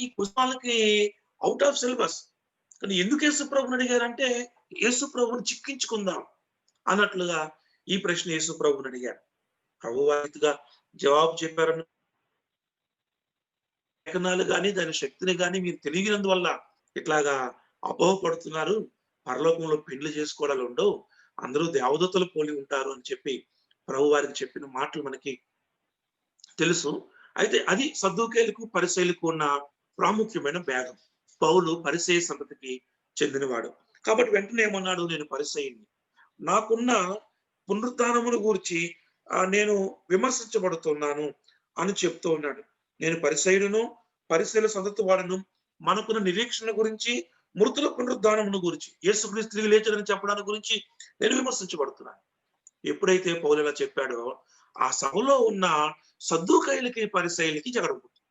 Speaker 1: ఈ పుష్పాలకి ఔట్ ఆఫ్ సిలబస్. కానీ ఎందుకు యేసుప్రభుని అడిగారంటే, యేసుప్రభుని చిక్కించుకుందాం అన్నట్లుగా ఈ ప్రశ్న యేసుప్రభుని అడిగారు. ప్రభువు ఆ రీతిగా జవాబు చెప్పారని లేఖనాలు గాని, దాని శక్తిని గాని మీరు తెలియనందువల్ల ఇట్లాగా అపోహపడుతున్నారు. పరలోకంలో పెళ్లి చేసుకోవడాలు ఉండవు. అందరూ దేవదూతలు పోలి ఉంటారు అని చెప్పి ప్రభు వారికి చెప్పిన మాటలు మనకి తెలుసు. అయితే అది సద్దూకేయులకు, పరిసయ్యులకు ఉన్న ప్రాముఖ్యమైన భేదం. పౌలు పరిసయ్య సంతతికి చెందినవాడు. కాబట్టి వెంటనే ఏమన్నాడు, నేను పరిసయ్యుని. నాకున్న పునరుద్ధానమును గూర్చి నేను విమర్శించబడుతున్నాను అని చెప్తూ ఉన్నాడు. నేను పరిసయ్యుడును, పరిసయ్యుల సంతతి వాడును. మనకున్న నిరీక్షణ గురించి, మృతుల పునరుద్ధానమును గురించి, యేసుక్రీస్తు తిరిగి లేచాడని చెప్పడానికి గురించి నేను విమర్శించబడుతున్నాను. ఎప్పుడైతే పౌలు ఇలా చెప్పాడో ఆ సభలో ఉన్న సద్దూకయ్యులకి, పరిసయ్యులకి జగడం పుట్టింది.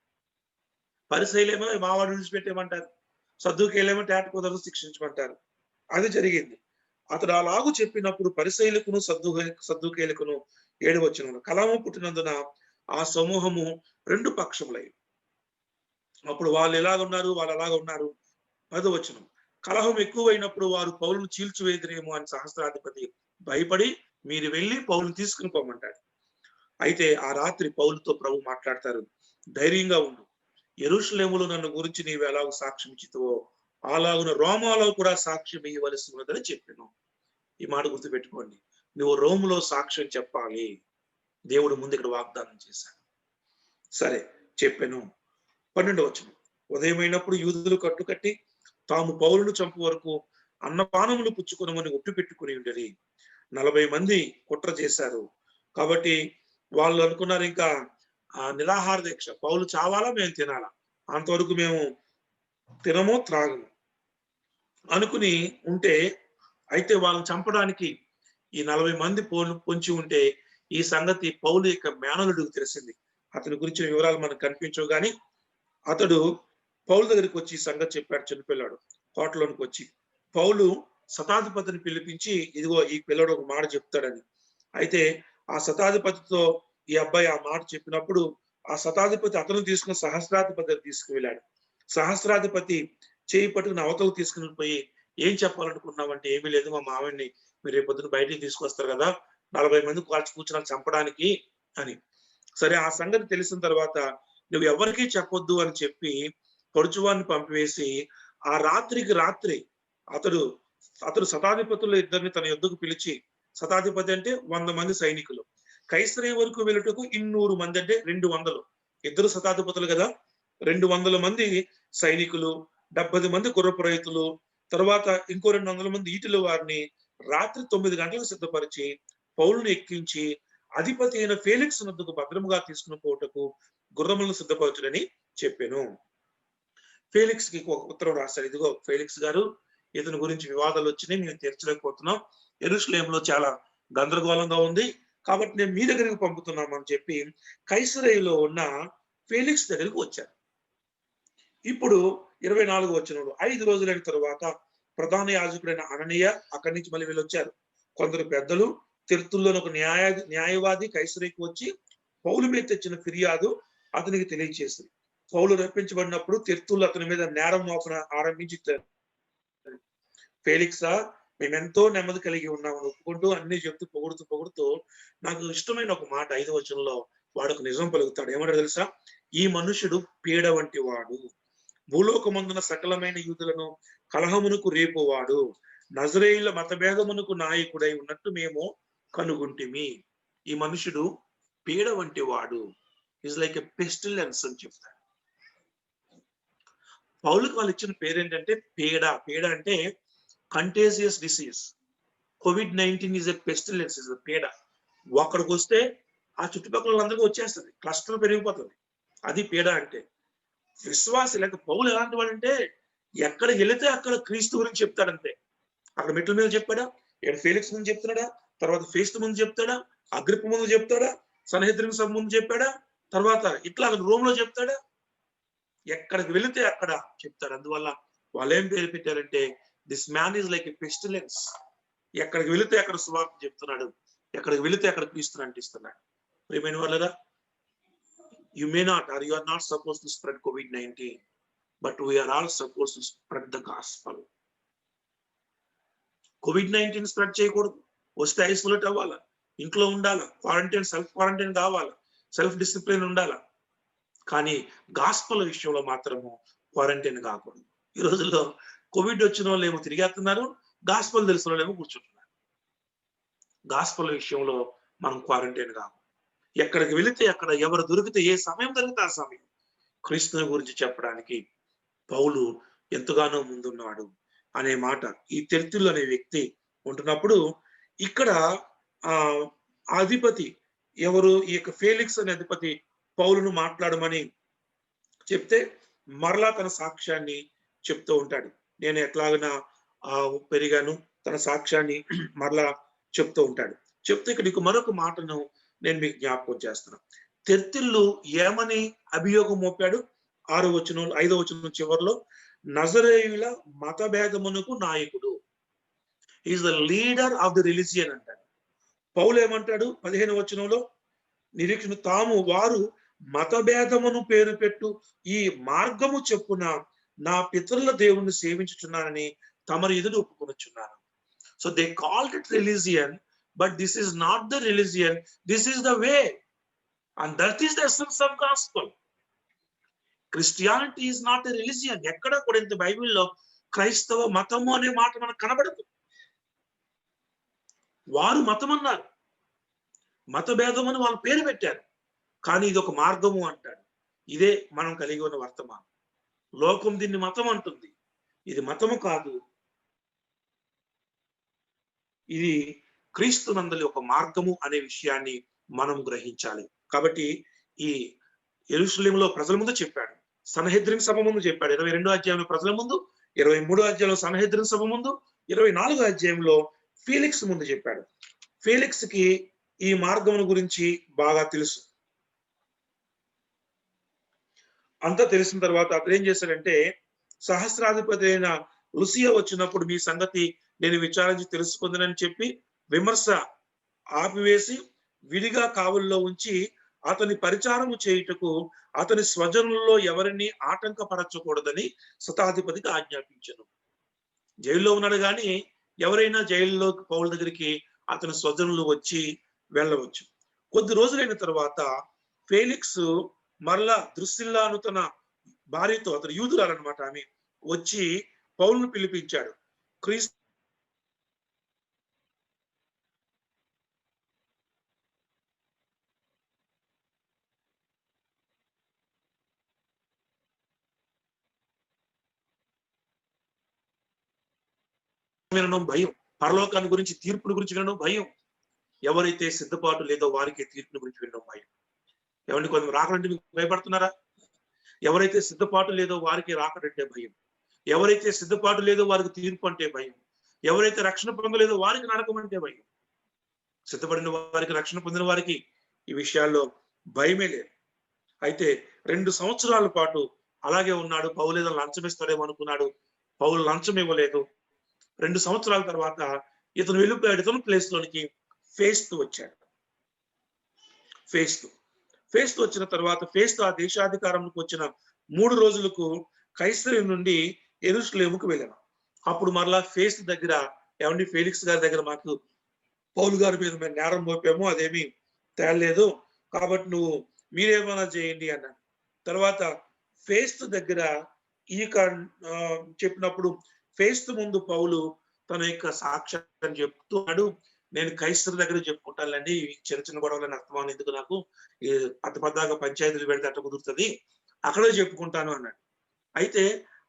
Speaker 1: పరిసయ్యులేమో మావాడు విడిచిపెట్టేయమంటారు, సద్దూకయ్యులేమో తేట కుదరదు శిక్షించమంటారు. అది జరిగింది. అతడు అలాగూ చెప్పినప్పుడు పరిసయ్యులకును సద్దూకయ్యులకును 7వ వచనంలో కలహము పుట్టినందున ఆ సమూహము 2 పక్షములై. అప్పుడు వాళ్ళు ఎలాగున్నారు, వాళ్ళు అలాగ ఉన్నారు. 10వ వచనం కలహం ఎక్కువైనప్పుడు వారు పౌలును చీల్చివేయుదురేమో అని సహస్రాధిపతి భయపడి మీరు వెళ్ళి పౌలును తీసుకుని పోమంటాడు. అయితే ఆ రాత్రి పౌలుతో ప్రభు మాట్లాడతారు, ధైర్యంగా ఉండు, యెరూషలేములో నన్ను గురించి నీవు ఎలాగో సాక్ష్యం ఇచ్చితివో అలాగున రోమాలో కూడా సాక్ష్యం ఇవ్వవలసి ఉన్నదని చెప్పాను. ఈ మాట గుర్తుపెట్టుకోండి. నువ్వు రోములో సాక్ష్యం చెప్పాలి. దేవుడు ముందు ఇక్కడ వాగ్దానం చేశాడు. సరే చెప్పాను. 12వ వచనం ఉదయమైనప్పుడు యూదులు కట్టుకట్టి తాము పౌలును చంపు వరకు అన్నపానములు పుచ్చుకొనమని ఒట్టు పెట్టుకుని ఉండేది. 40 మంది కుట్ర చేశారు. కాబట్టి వాళ్ళు అనుకున్నారు, ఇంకా నిరాహార దీక్ష, పౌలు చావాలా మేము తినాలా, అంతవరకు మేము తినము త్రాగము అనుకుని ఉంటే, అయితే వాళ్ళని చంపడానికి ఈ 40 మంది పొంచి ఉంటే ఈ సంగతి పౌలు యొక్క మేనలుడికి తెలిసింది. అతని గురించిన వివరాలు మనకు కనిపించవు, కానీ అతడు పౌలు దగ్గరికి వచ్చి ఈ సంగతి చెప్పాడు. చిన్నపిల్లాడు కోటలోనికి వచ్చి పౌలు శతాధిపతిని పిలిపించి, ఇదిగో ఈ పిల్లడు ఒక మాట చెప్తాడని. అయితే ఆ శతాధిపతితో ఈ అబ్బాయి ఆ మాట చెప్పినప్పుడు ఆ శతాధిపతి అతను తీసుకుని సహస్రాధిపతి తీసుకువెళ్ళాడు. సహస్రాధిపతి చేయి పట్టుకుని అవతలకు తీసుకుని పోయి, ఏం చెప్పాలనుకున్నావంటే, ఏమీ లేదు, మా మామయ్యని మీరు రేపు పొద్దున బయటికి తీసుకొస్తారు కదా, 40 మంది కాల్చి కూర్చున్నారు చంపడానికి అని. సరే, ఆ సంగతి తెలిసిన తర్వాత నువ్వు ఎవరికీ చెప్పొద్దు అని చెప్పి పొడుచువాన్ని పంపివేసి ఆ రాత్రికి రాత్రి అతడు శతాధిపతులు ఇద్దరిని తన యొద్దకు పిలిచి, శతాధిపతి అంటే 100 మంది సైనికులు, కైసరయ వరకు వెళ్ళుటకు 200 మంది అంటే 200, ఇద్దరు శతాధిపతులు కదా, 200 మంది సైనికులు, 70 మంది గుర్రపు రైతులు, తర్వాత ఇంకో 200 మంది ఈటెల వారిని రాత్రి 9 గంటలకు సిద్ధపరిచి పౌలును ఎక్కించి అధిపతి అయిన ఫేలిక్స్ వద్దకు భద్రముగా తీసుకుని పోవటకు గుర్రములను సిద్ధపరచుడని చెప్పాను. ఫేలిక్స్ కి ఒక ఉత్తరం రాశాడు. ఇదిగో ఫేలిక్స్ గారు, ఇతని గురించి వివాదాలు వచ్చినాయి, మేము తీర్చలేకపోతున్నాం, యెరూషలేములో చాలా గందరగోళంగా ఉంది, కాబట్టి నేను మీ దగ్గరికి పంపుతున్నాం అని చెప్పి కైసరయలో ఉన్న ఫేలిక్స్ దగ్గరికి వచ్చారు. ఇప్పుడు 24వ వచనంలో 5 రోజులైన తరువాత ప్రధాన యాజకుడైన అననీయ అక్కడి నుంచి మళ్ళీ వెళ్ళొచ్చారు. కొందరు పెద్దలు తెర్తుల్లోని ఒక న్యాయవాది కైసరయకు వచ్చి పౌలు మీద తెచ్చిన ఫిర్యాదు అతనికి తెలియచేసింది. పౌలు రప్పించబడినప్పుడు తెర్తులు అతని మీద నేరం మోపన ఆరంభించి, ఫేలిక్సా, మేమెంతో నెమ్మది కలిగి ఉన్నామని ఒప్పుకుంటూ అన్ని చెప్తూ పొగుడుతూ నాకు ఇష్టమైన ఒక మాట 5వ వచనంలో వాడు ఒక నిజం పలుకుతాడు. ఏమంటాడు తెలుసా? ఈ మనుషుడు పీడ వంటి వాడు, భూలోకమందున సకలమైన యూదులను కలహమునకు రేపువాడు, నజరేయుల మతభేదమునకు నాయకుడై ఉన్నట్టు మేము కనుగొంటిమి. ఈ మనుషుడు పీడ వంటి వాడు, ఈజ్ లైక్ ఎ పెస్టిలెన్స్ అని చెప్తాడు. పౌలుకి వాళ్ళు ఇచ్చిన పేరేంటంటే పీడ. పీడ అంటే contagious disease. COVID-19 is a pestilence, is పీడ. ఒక్కడికి వస్తే ఆ చుట్టుపక్కల వాళ్ళందరికీ వచ్చేస్తుంది, క్లస్టర్ పెరిగిపోతుంది. అది పీడ అంటే. విశ్వాసి లేక పౌలు ఎలాంటి వాడంటే ఎక్కడికి వెళితే అక్కడ క్రీస్తు గురించి చెప్తాడంతే. అక్కడ మెట్ల మీద చెప్పాడా, ఇక్కడ ఫేలిక్స్ ముందు చెప్తున్నాడా, తర్వాత ఫేస్తు ముందు చెప్తాడా, అగ్రిప్ప ముందు చెప్తాడా, సన్హెద్రిన్ సభ ముందు చెప్పాడా, తర్వాత ఇట్లా రోమ్ లో చెప్తాడా, ఎక్కడికి వెళితే అక్కడ చెప్తాడు. అందువల్ల వాళ్ళు ఏం పేరు పెట్టారంటే this man is like a pestilence. ఎక్కడికి వెళితే అక్కడ సువార్త చెప్తున్నాడు, ఎక్కడికి వెళితే అక్కడ క్రీస్తుని అంటిస్తున్నాడు. ప్రియమైన వాళ్ళరా, you may not or you are not supposed to spread COVID-19, but we are all supposed to spread the gospel. COVID-19 spread చేయకూడదు. వస్తే ఐసోలేట్ అవ్వాలా, ఇంట్లో ఉండాలా, క్వారంటైన్ సెల్ఫ్ క్వారంటైన్ కావాలా, సెల్ఫ్ డిసిప్లిన్ ఉండాలా. కానీ గాస్పల్ విషయంలో మాత్రము క్వారంటైన్ కాకూడదు. ఈ రోజుల్లో కోవిడ్ వచ్చిన వాళ్ళు ఏమో తిరిగేస్తున్నారు, గాస్పల్ తెలిసిన వాళ్ళు ఏమో కూర్చుంటున్నారు. గాస్పల్ విషయంలో మనం క్వారంటైన్ కాకూడదు. ఎక్కడికి వెళితే అక్కడ ఎవరు దొరికితే ఏ సమయం దొరికితే ఆ సమయం క్రీస్తుని గురించి చెప్పడానికి పౌలు ఎంతగానో ముందున్నాడు అనే మాట ఈ తెర్తులు అనే వ్యక్తి ఉంటున్నప్పుడు, ఇక్కడ ఆ అధిపతి ఎవరు, ఈ యొక్క ఫేలిక్స్ అనే అధిపతి పౌలును మాట్లాడమని చెప్తే మరలా తన సాక్ష్యాన్ని చెప్తూ ఉంటాడు. నేను ఎట్లాగైనా పెరిగాను, తన సాక్ష్యాన్ని మరలా చెప్తూ ఉంటాడు. చెప్తే ఇక్కడ మరొక మాటను నేను మీకు జ్ఞాపకం చేస్తున్నాను. తెర్తిల్లు ఏమని అభియోగం మోపాడు? 6వ వచనం 5వ వచనం చివరిలో, నజరేయుల మతభేదమునకు నాయకుడు, is the leader of the religion అంటాడు. పౌలు ఏమంటాడు 15వ వచనంలో, నిరీక్షణ తాము వారు మతభేదమును పేరు పెట్టు ఈ మార్గము చెప్పున నా పితరుల దేవుణ్ణి సేవించుచున్నానని తమరు ఎదురు ఒప్పుకొనుచున్నాను. So they called it religion, but this is not the religion, this is the way, and that is the essence of gospel. Christianity is not a religion. ఎక్కడ కూడా ఇంత బైబిల్లో క్రైస్తవ మతము అనే మాట మనకు కనబడదు. వారు మతం అన్నారు, మతభేదం అని వాళ్ళు పేరు పెట్టారు, కానీ ఇది ఒక మార్గము అంటాడు. ఇదే మనం కలిగి ఉన్న వర్తమానం. లోకం దీన్ని మతం అంటుంది, ఇది మతము కాదు, ఇది క్రీస్తునందలి ఒక మార్గము అనే విషయాన్ని మనం గ్రహించాలి. కాబట్టి ఈ యెరూషలేములో ప్రజల ముందు చెప్పాడు, సన్హెద్రిన్ సభ ముందు చెప్పాడు. 22వ అధ్యాయంలో ప్రజల ముందు, 23వ అధ్యాయంలో సన్హెద్రిన్ సభ ముందు, 24వ అధ్యాయంలో ఫేలిక్స్ ముందు చెప్పాడు. ఫేలిక్స్ కి ఈ మార్గమును గురించి బాగా తెలుసు. అంతా తెలిసిన తర్వాత అతను ఏం చేశాడంటే, సహస్రాధిపతి అయిన లుసియా వచ్చినప్పుడు మీ సంగతి నేను విచారించి తెలుసుకుందనని చెప్పి విమర్శ ఆపివేసి విడిగా కావుల్లో ఉంచి అతని పరిచారము చేయుటకు అతని స్వజనుల్లో ఎవరిని ఆటంకపరచకూడదని శతాధిపతికి ఆజ్ఞాపించను. జైల్లో ఉన్నాడు కానీ ఎవరైనా జైల్లో పౌలు దగ్గరికి అతని స్వజనులు వచ్చి వెళ్ళవచ్చు. కొద్ది రోజులైన తర్వాత ఫేలిక్స్ మరలా దృశ్సిల్లాను తన భార్యతో, అతను యూదురాలన్నమాట, ఆమె వచ్చి పౌలును పిలిపించాడు. క్రీస్తు వినడం భయం, పరలోకాన్ని గురించి తీర్పుల గురించి వినడం భయం. ఎవరైతే సిద్ధపాటు లేదో వారికి తీర్పుల గురించి వినడం భయం. ఎవరిని కొంచెం రాకడంటే మీకు భయపడుతున్నారా? ఎవరైతే సిద్ధపాటు లేదో వారికి రాకడంటే భయం. ఎవరైతే సిద్ధపాటు లేదో వారికి తీర్పు అంటే భయం. ఎవరైతే రక్షణ పొందలేదో వారికి నరకం అంటే భయం. సిద్ధపడిన వారికి, రక్షణ పొందిన వారికి ఈ విషయాల్లో భయమే లేదు. అయితే 2 సంవత్సరాల పాటు అలాగే ఉన్నాడు. పౌలు ఏదో లంచం ఇస్తాడేమో అనుకున్నాడు, పౌలు లంచం ఇవ్వలేదు. 2 సంవత్సరాల తర్వాత ఇతను వెళ్ళిపోయాడు. ఇతను ప్లేస్ లోనికి ఫేస్తు వచ్చాడు. ఫేస్తు వచ్చిన తర్వాత ఫేస్తు ఆ దేశాధికారంలోకి వచ్చిన 3 రోజులకు కైసరి నుండి యెరూషలేముకు వెళ్ళాను. అప్పుడు మరలా ఫేస్తు దగ్గర, ఏమండి ఫేలిక్స్ గారి దగ్గర మాకు పౌలు గారి మీద మేము నేరం మోపాము, అదేమి తేలేదు, కాబట్టి మీరేమైనా చేయండి అన్నాడు. తర్వాత ఫేస్తు దగ్గర ఈ చెప్పినప్పుడు ఫేస్తు ముందు పౌలు తన యొక్క సాక్ష్యం చెప్తున్నాడు. నేను కైసర్ దగ్గర చెప్పుకుంటానండి, చిన్న చిన్న గొడవలని అర్థమానం ఎందుకు, నాకు అతపద్దాగా పంచాయతీలు పెడితే అట్ట కుదురుతుంది, అక్కడే చెప్పుకుంటాను అన్నాడు. అయితే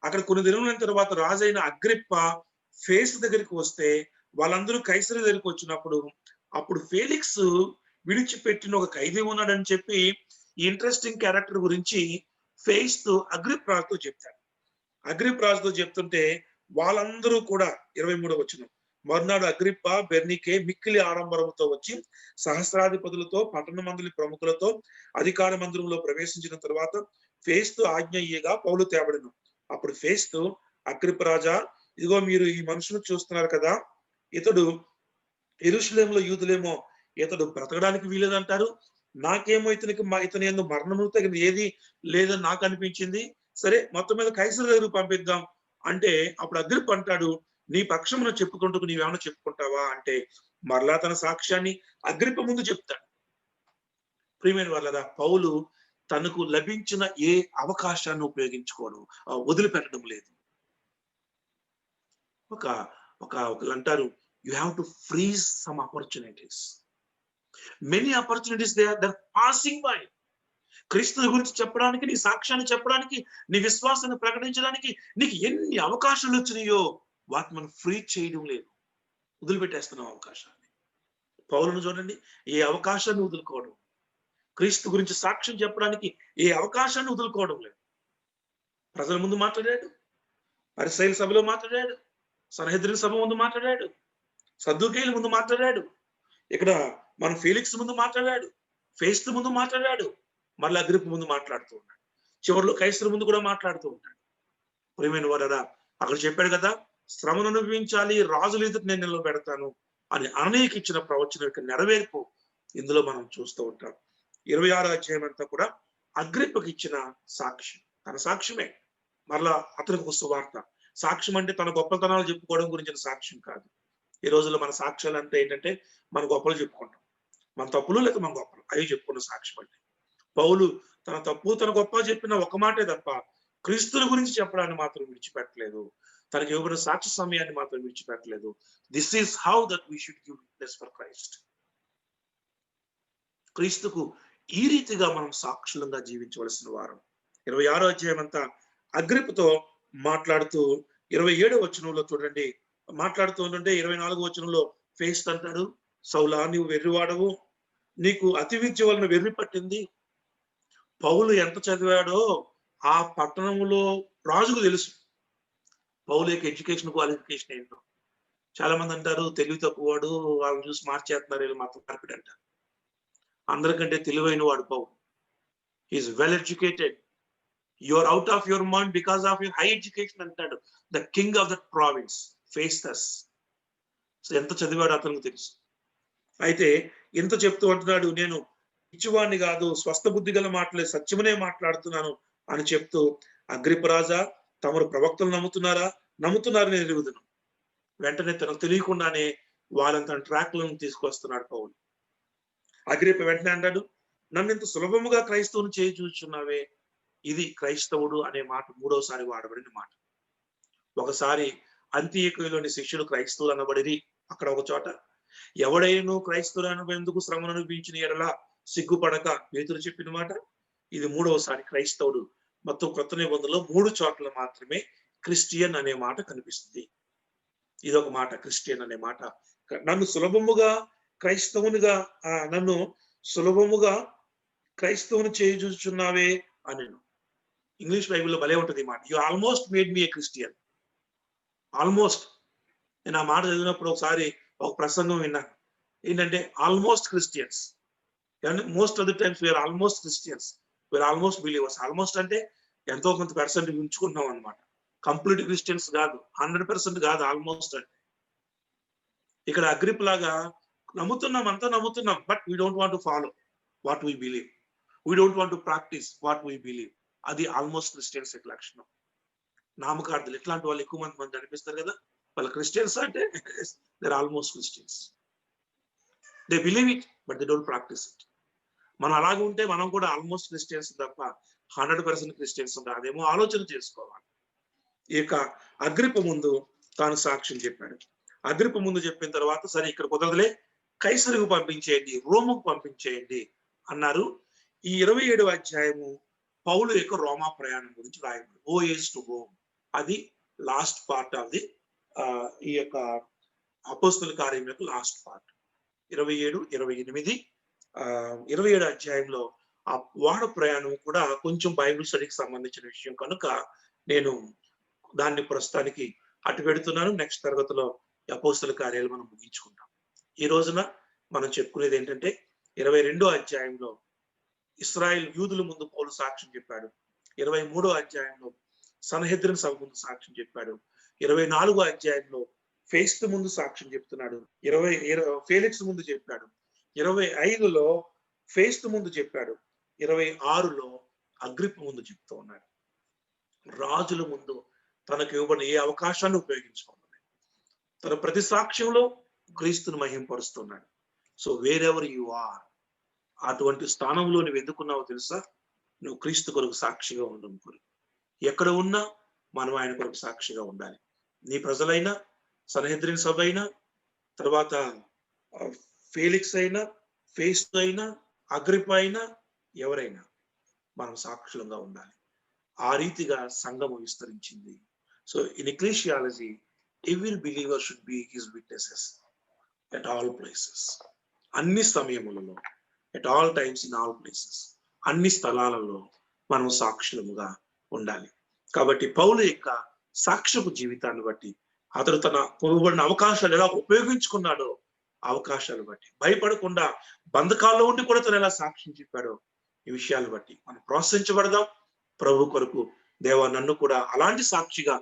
Speaker 1: అక్కడ కొన్ని దినముల తర్వాత రాజైన అగ్రిప్ప ఫేస్తు దగ్గరికి వస్తే వాళ్ళందరూ కైసర్ దగ్గరికి వచ్చినప్పుడు అప్పుడు ఫేలిక్స్ విడిచిపెట్టిన ఒక ఖైదీ ఉన్నాడని చెప్పి ఈ ఇంట్రెస్టింగ్ క్యారెక్టర్ గురించి ఫేస్తు అగ్రిప్పాతో చెప్తాడు. అగ్రిప్ప రాజుతో చెప్తుంటే వాళ్ళందరూ కూడా 23వ వచనం, మరునాడు అగ్రిప్ప బెర్నీకే మిక్కిలి ఆడంబరముతో వచ్చి సహస్రాధిపతులతో పట్టణ మందుల ప్రముఖులతో అధికార మందిరంలో ప్రవేశించిన తర్వాత ఫేస్తు ఆజ్ఞ ఇయ్యగా పౌలు తేబడెను. అప్పుడు ఫేస్తు, అగ్రిప్ప రాజా, ఇదిగో మీరు ఈ మనుషును చూస్తున్నారు కదా, ఇతడు యెరూషలేములో యూదులేమో ఇతడు బ్రతకడానికి వీలేదంటారు, నాకేమో ఇతని యందు మరణము తగిన ఏది లేదని నాకు అనిపించింది. సరే, మొత్తం మీద కైసరు దగ్గరకు పంపిద్దాం అంటే అప్పుడు అగ్రిప్ప అంటాడు, నీ పక్షమున చెప్పుకుంటూ నీవేమైనా చెప్పుకుంటావా అంటే మరలా తన సాక్ష్యాన్ని అగ్రిప్ప ముందు చెప్తాడు. ప్రియమైన వాళ్ళరా, పౌలు తనకు లభించిన ఏ అవకాశాన్ని ఉపయోగించుకోవడం, వదిలిపెట్టడం లేదు. ఒక ఒక ఒకళ్ళు అంటారు, you have to freeze some opportunities. Many opportunities they are passing by. క్రీస్తు గురించి చెప్పడానికి, నీ సాక్ష్యాన్ని చెప్పడానికి, నీ విశ్వాసాన్ని ప్రకటించడానికి నీకు ఎన్ని అవకాశాలు వచ్చినాయో వాటిని మనం ఫ్రీ చేయడం లేదు, వదిలిపెట్టేస్తున్నాం అవకాశాన్ని. పౌలును చూడండి, ఏ అవకాశాన్ని వదులుకోవడం, క్రీస్తు గురించి సాక్ష్యం చెప్పడానికి ఏ అవకాశాన్ని వదులుకోవడం లేదు. ప్రజల ముందు మాట్లాడాడు, పరిసయ్యుల సభలో మాట్లాడాడు, సన్హెద్రిన్ సభ ముందు మాట్లాడాడు, సద్దూకయ్యుల ముందు మాట్లాడాడు, ఇక్కడ మన ఫీలిక్స్ ముందు మాట్లాడాడు, ఫేస్తు ముందు మాట్లాడాడు, మళ్ళీ అగ్రిప్ప ముందు మాట్లాడుతూ ఉన్నాడు, చివరిలో కైసరు ముందు కూడా మాట్లాడుతూ ఉంటాడు. ప్రియమైన వారరా, అక్కడ చెప్పాడు కదా, శ్రమను అనుభవించాలి, రాజుల ఎదుట నేను నిలబెడతాను అని అననీయకి ఇచ్చిన ప్రవచనం యొక్క నెరవేర్పు ఇందులో మనం చూస్తూ ఉంటాం. 26వ అధ్యాయం అంతా కూడా అగ్రిప్పకి ఇచ్చిన సాక్ష్యం, తన సాక్ష్యమే. మరలా అతనికి ఒక సువార్త. సాక్ష్యం అంటే తన గొప్పతనాలు చెప్పుకోవడం గురించిన సాక్ష్యం కాదు. ఈ రోజుల్లో మన సాక్ష్యాలు అంటే ఏంటంటే మన గొప్పలు చెప్పుకుంటాం, మన తప్పులు లేక మన గొప్పలు అవి చెప్పుకున్న సాక్ష్యం అంటే. పౌలు తన తప్పు తన గొప్ప చెప్పిన ఒక మాటే తప్ప క్రీస్తుల గురించి చెప్పడాన్ని మాత్రం విడిచిపెట్టలేదు, తనకి ఇవ్వబడిన సాక్షి సమయాన్ని మాత్రం విడిచిపెట్టలేదు. This is how that we should give witness for Christ. క్రీస్తుకు ఈ రీతిగా మనం సాక్షులంగా జీవించవలసిన వారం. 26వ అధ్యాయం అంతా అగ్రిప్పతో మాట్లాడుతూ 27వ వచనంలో చూడండి, మాట్లాడుతూ ఉంటుంటే 24వ వచనంలో ఫేస్తు అంటాడు, సౌలా, నీవు వెర్రివాడవు, నీకు అతి విద్య వలన వెర్రి పట్టింది. పౌలు ఎంత చదివాడో ఆ పట్టణంలో రాజుకు తెలుసు పౌలు యొక్క ఎడ్యుకేషన్ క్వాలిఫికేషన్ ఏంటో. చాలా మంది అంటారు తెలివి తక్కువవాడు, వాళ్ళని చూసి మార్చేస్తున్నారు, వీళ్ళు మత మార్పిడి అంటారు. అందరికంటే తెలివైన వాడు Paul. He is well educated. You are out of your mind because of your high education అంటాడు the king of that province Festus. So ఎంత చదివాడు అతనికి తెలుసు. అయితే ఎంత చెప్తూ అంటున్నాడు, నేను పిచ్చివాడిని కాదు, స్వస్థ బుద్ధి గల మాటలే, సత్యమునే మాట్లాడుతున్నాను అని చెప్తూ, అగ్రిప్ప రాజా, తమరు ప్రవక్తలు నమ్ముతున్నారా? నమ్ముతున్నారని నేను ఎరుగుదును. వెంటనే తనకు తెలియకుండానే వాళ్ళని తన ట్రాక్లను తీసుకొస్తున్నాడు పౌలు. అగ్రిప్ప వెంటనే అంటాడు, నన్ను ఇంత సులభముగా క్రైస్తవుని చేయి చూచున్నావే. ఇది క్రైస్తవుడు అనే మాట మూడోసారి వాడబడిన మాట. ఒకసారి అంతియకులోని శిష్యులు క్రైస్తవులు అనబడిరి. అక్కడ ఒక చోట, ఎవడైనా క్రైస్తవులను ఎందుకు శ్రమను అనుభవించిన ఎడలా సిగ్గుపడక పేతురు చెప్పిన మాట. ఇది మూడవసారి క్రైస్తవుడు. మొత్తం కొత్త నిబంధనలో 3 చోట్ల మాత్రమే క్రిస్టియన్ అనే మాట కనిపిస్తుంది. ఇదొక మాట, క్రిస్టియన్ అనే మాట. నన్ను సులభముగా క్రైస్తవుని చేయి చూచుచున్నావే అని. ఇంగ్లీష్ బైబిల్లో భలే ఉంటుంది ఈ మాట, you almost made me a Christian. Almost. నేను ఆ మాట చదివినప్పుడు ఒకసారి ఒక ప్రసంగం విన్నాను, ఏంటంటే almost Christians. Most of the times we are almost Christians, we are almost believers. Almost అంటే ఎంతో కొంత పర్సెంట్ ఉంచుకుంటున్నాం అనమాట. కంప్లీట్ క్రిస్టియన్స్ కాదు, 100% కాదు ఆల్మోస్ట్ అంటే. ఇక్కడ అగ్రిప్ లాగా అంతా నమ్ముతున్నాం, but we don't want to follow what we believe, we don't want to practice what we believe. అది ఆల్మోస్ట్ క్రిస్టియన్స్ యొక్క లక్షణం. నామకార్థులు ఇట్లాంటి వాళ్ళు ఎక్కువ మంది అనిపిస్తారు కదా, వాళ్ళు క్రిస్టియన్స్ అంటే they are almost Christians. They believe it but they don't practise it. మనం అలాగే ఉంటే మనం కూడా ఆల్మోస్ట్ క్రిస్టియన్స్ తప్ప 100% క్రిస్టియన్స్ ఉంటాం. అదేమో ఆలోచన చేసుకోవాలి. ఇక అగ్రిప్ప ముందు తాను సాక్ష్యం చెప్పాడు. అగ్రిప్ప ముందు చెప్పిన తర్వాత, సరే ఇక్కడ కుదరదులే, కైసరుకు పంపించేయండి, రోముకు పంపించేయండి అన్నారు. ఈ 27వ అధ్యాయము పౌలు యొక్క రోమా ప్రయాణం గురించి రాయబడి, ఓ ఏజ్ టు హోమ్. అది లాస్ట్ పార్ట్ ఆఫ్ ది ఈ యొక్క అపోస్తల కార్యం యొక్క లాస్ట్ పార్ట్. 27, 28, 27 అధ్యాయంలో ఆ వాడ ప్రయాణం కూడా కొంచెం బైబిల్ స్టడీకి సంబంధించిన విషయం కనుక నేను దాన్ని ప్రస్తుతానికి అటు పెడుతున్నాను. నెక్స్ట్ తరగతిలో అపోస్తల కార్యాలు మనం ముగించుకుంటాం. ఈ రోజున మనం చెప్పుకునేది ఏంటంటే 22వ అధ్యాయంలో ఇశ్రాయేల్ యూదుల ముందు పౌలు సాక్ష్యం చెప్పాడు. 23వ అధ్యాయంలో సన్హెద్రిన్ సభ ముందు సాక్ష్యం చెప్పాడు. 24వ అధ్యాయంలో ఫేస్తు ముందు సాక్ష్యం చెప్తున్నాడు. ఫేలిక్స్ ముందు చెప్పాడు. 25లో ఫేస్తు ముందు చెప్పాడు. 26లో అగ్రిప్ప ముందు చెప్తూ ఉన్నాడు. రాజుల ముందు తనకు ఇవ్వబడిన ఏ అవకాశాన్ని ఉపయోగించుకోవాలి. తన ప్రతి సాక్ష్యంలో క్రీస్తుని మహింపరుస్తున్నాడు. సో వేరెవర్ యు ఆర్, అటువంటి స్థానంలో నువ్వు ఎందుకున్నావో తెలుసా? నువ్వు క్రీస్తు కొరకు సాక్షిగా ఉండడం కొరకు. ఎక్కడ ఉన్నా మనం ఆయన కొరకు సాక్షిగా ఉండాలి. నీ ప్రజలైనా, సన్హెద్రిన్ సభ అయినా, తర్వాత ఫేలిక్స్ అయినా, ఫేస్తు అయినా, అగ్రిప్ప అయినా, ఎవరైనా మనం సాక్షులంగా ఉండాలి. ఆ రీతిగా సంఘము విస్తరించింది. So in ecclesiology every believer should be his witnesses at all places. అన్ని సమయములలో, at all times in all places, అన్ని స్థలాలలో మనం సాక్షులముగా ఉండాలి. కాబట్టి పౌలు యొక్క సాక్ష్యపు జీవితాన్ని బట్టి, అతడు తన పొందబడిన అవకాశాలు ఎలా ఉపయోగించుకున్నాడో, అవకాశాలు బట్టి భయపడకుండా బంధకాల్లో ఉండి కూడా తను ఎలా సాక్ష్యం చెప్పాడో, ఈ విషయాలు బట్టి మనం ప్రోత్సహించబడదాం. ప్రభు కొరకు దేవా నన్ను కూడా అలాంటి సాక్షిగా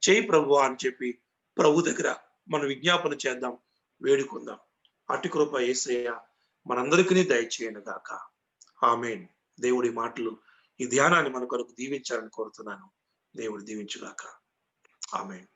Speaker 1: చేయి ప్రభువా అని చెప్పి ప్రభు దగ్గర మనం విజ్ఞాపన చేద్దాం, వేడుకుందాం. అటు కృప యేసయ్య మనందరికీ దయచేయను గాక. ఆమేన్. దేవుడి మాటలు, ఈ ధ్యానాన్ని మన కొరకు దీవించాలని కోరుతున్నాను. దేవుడు దీవించుగాక. ఆమేన్.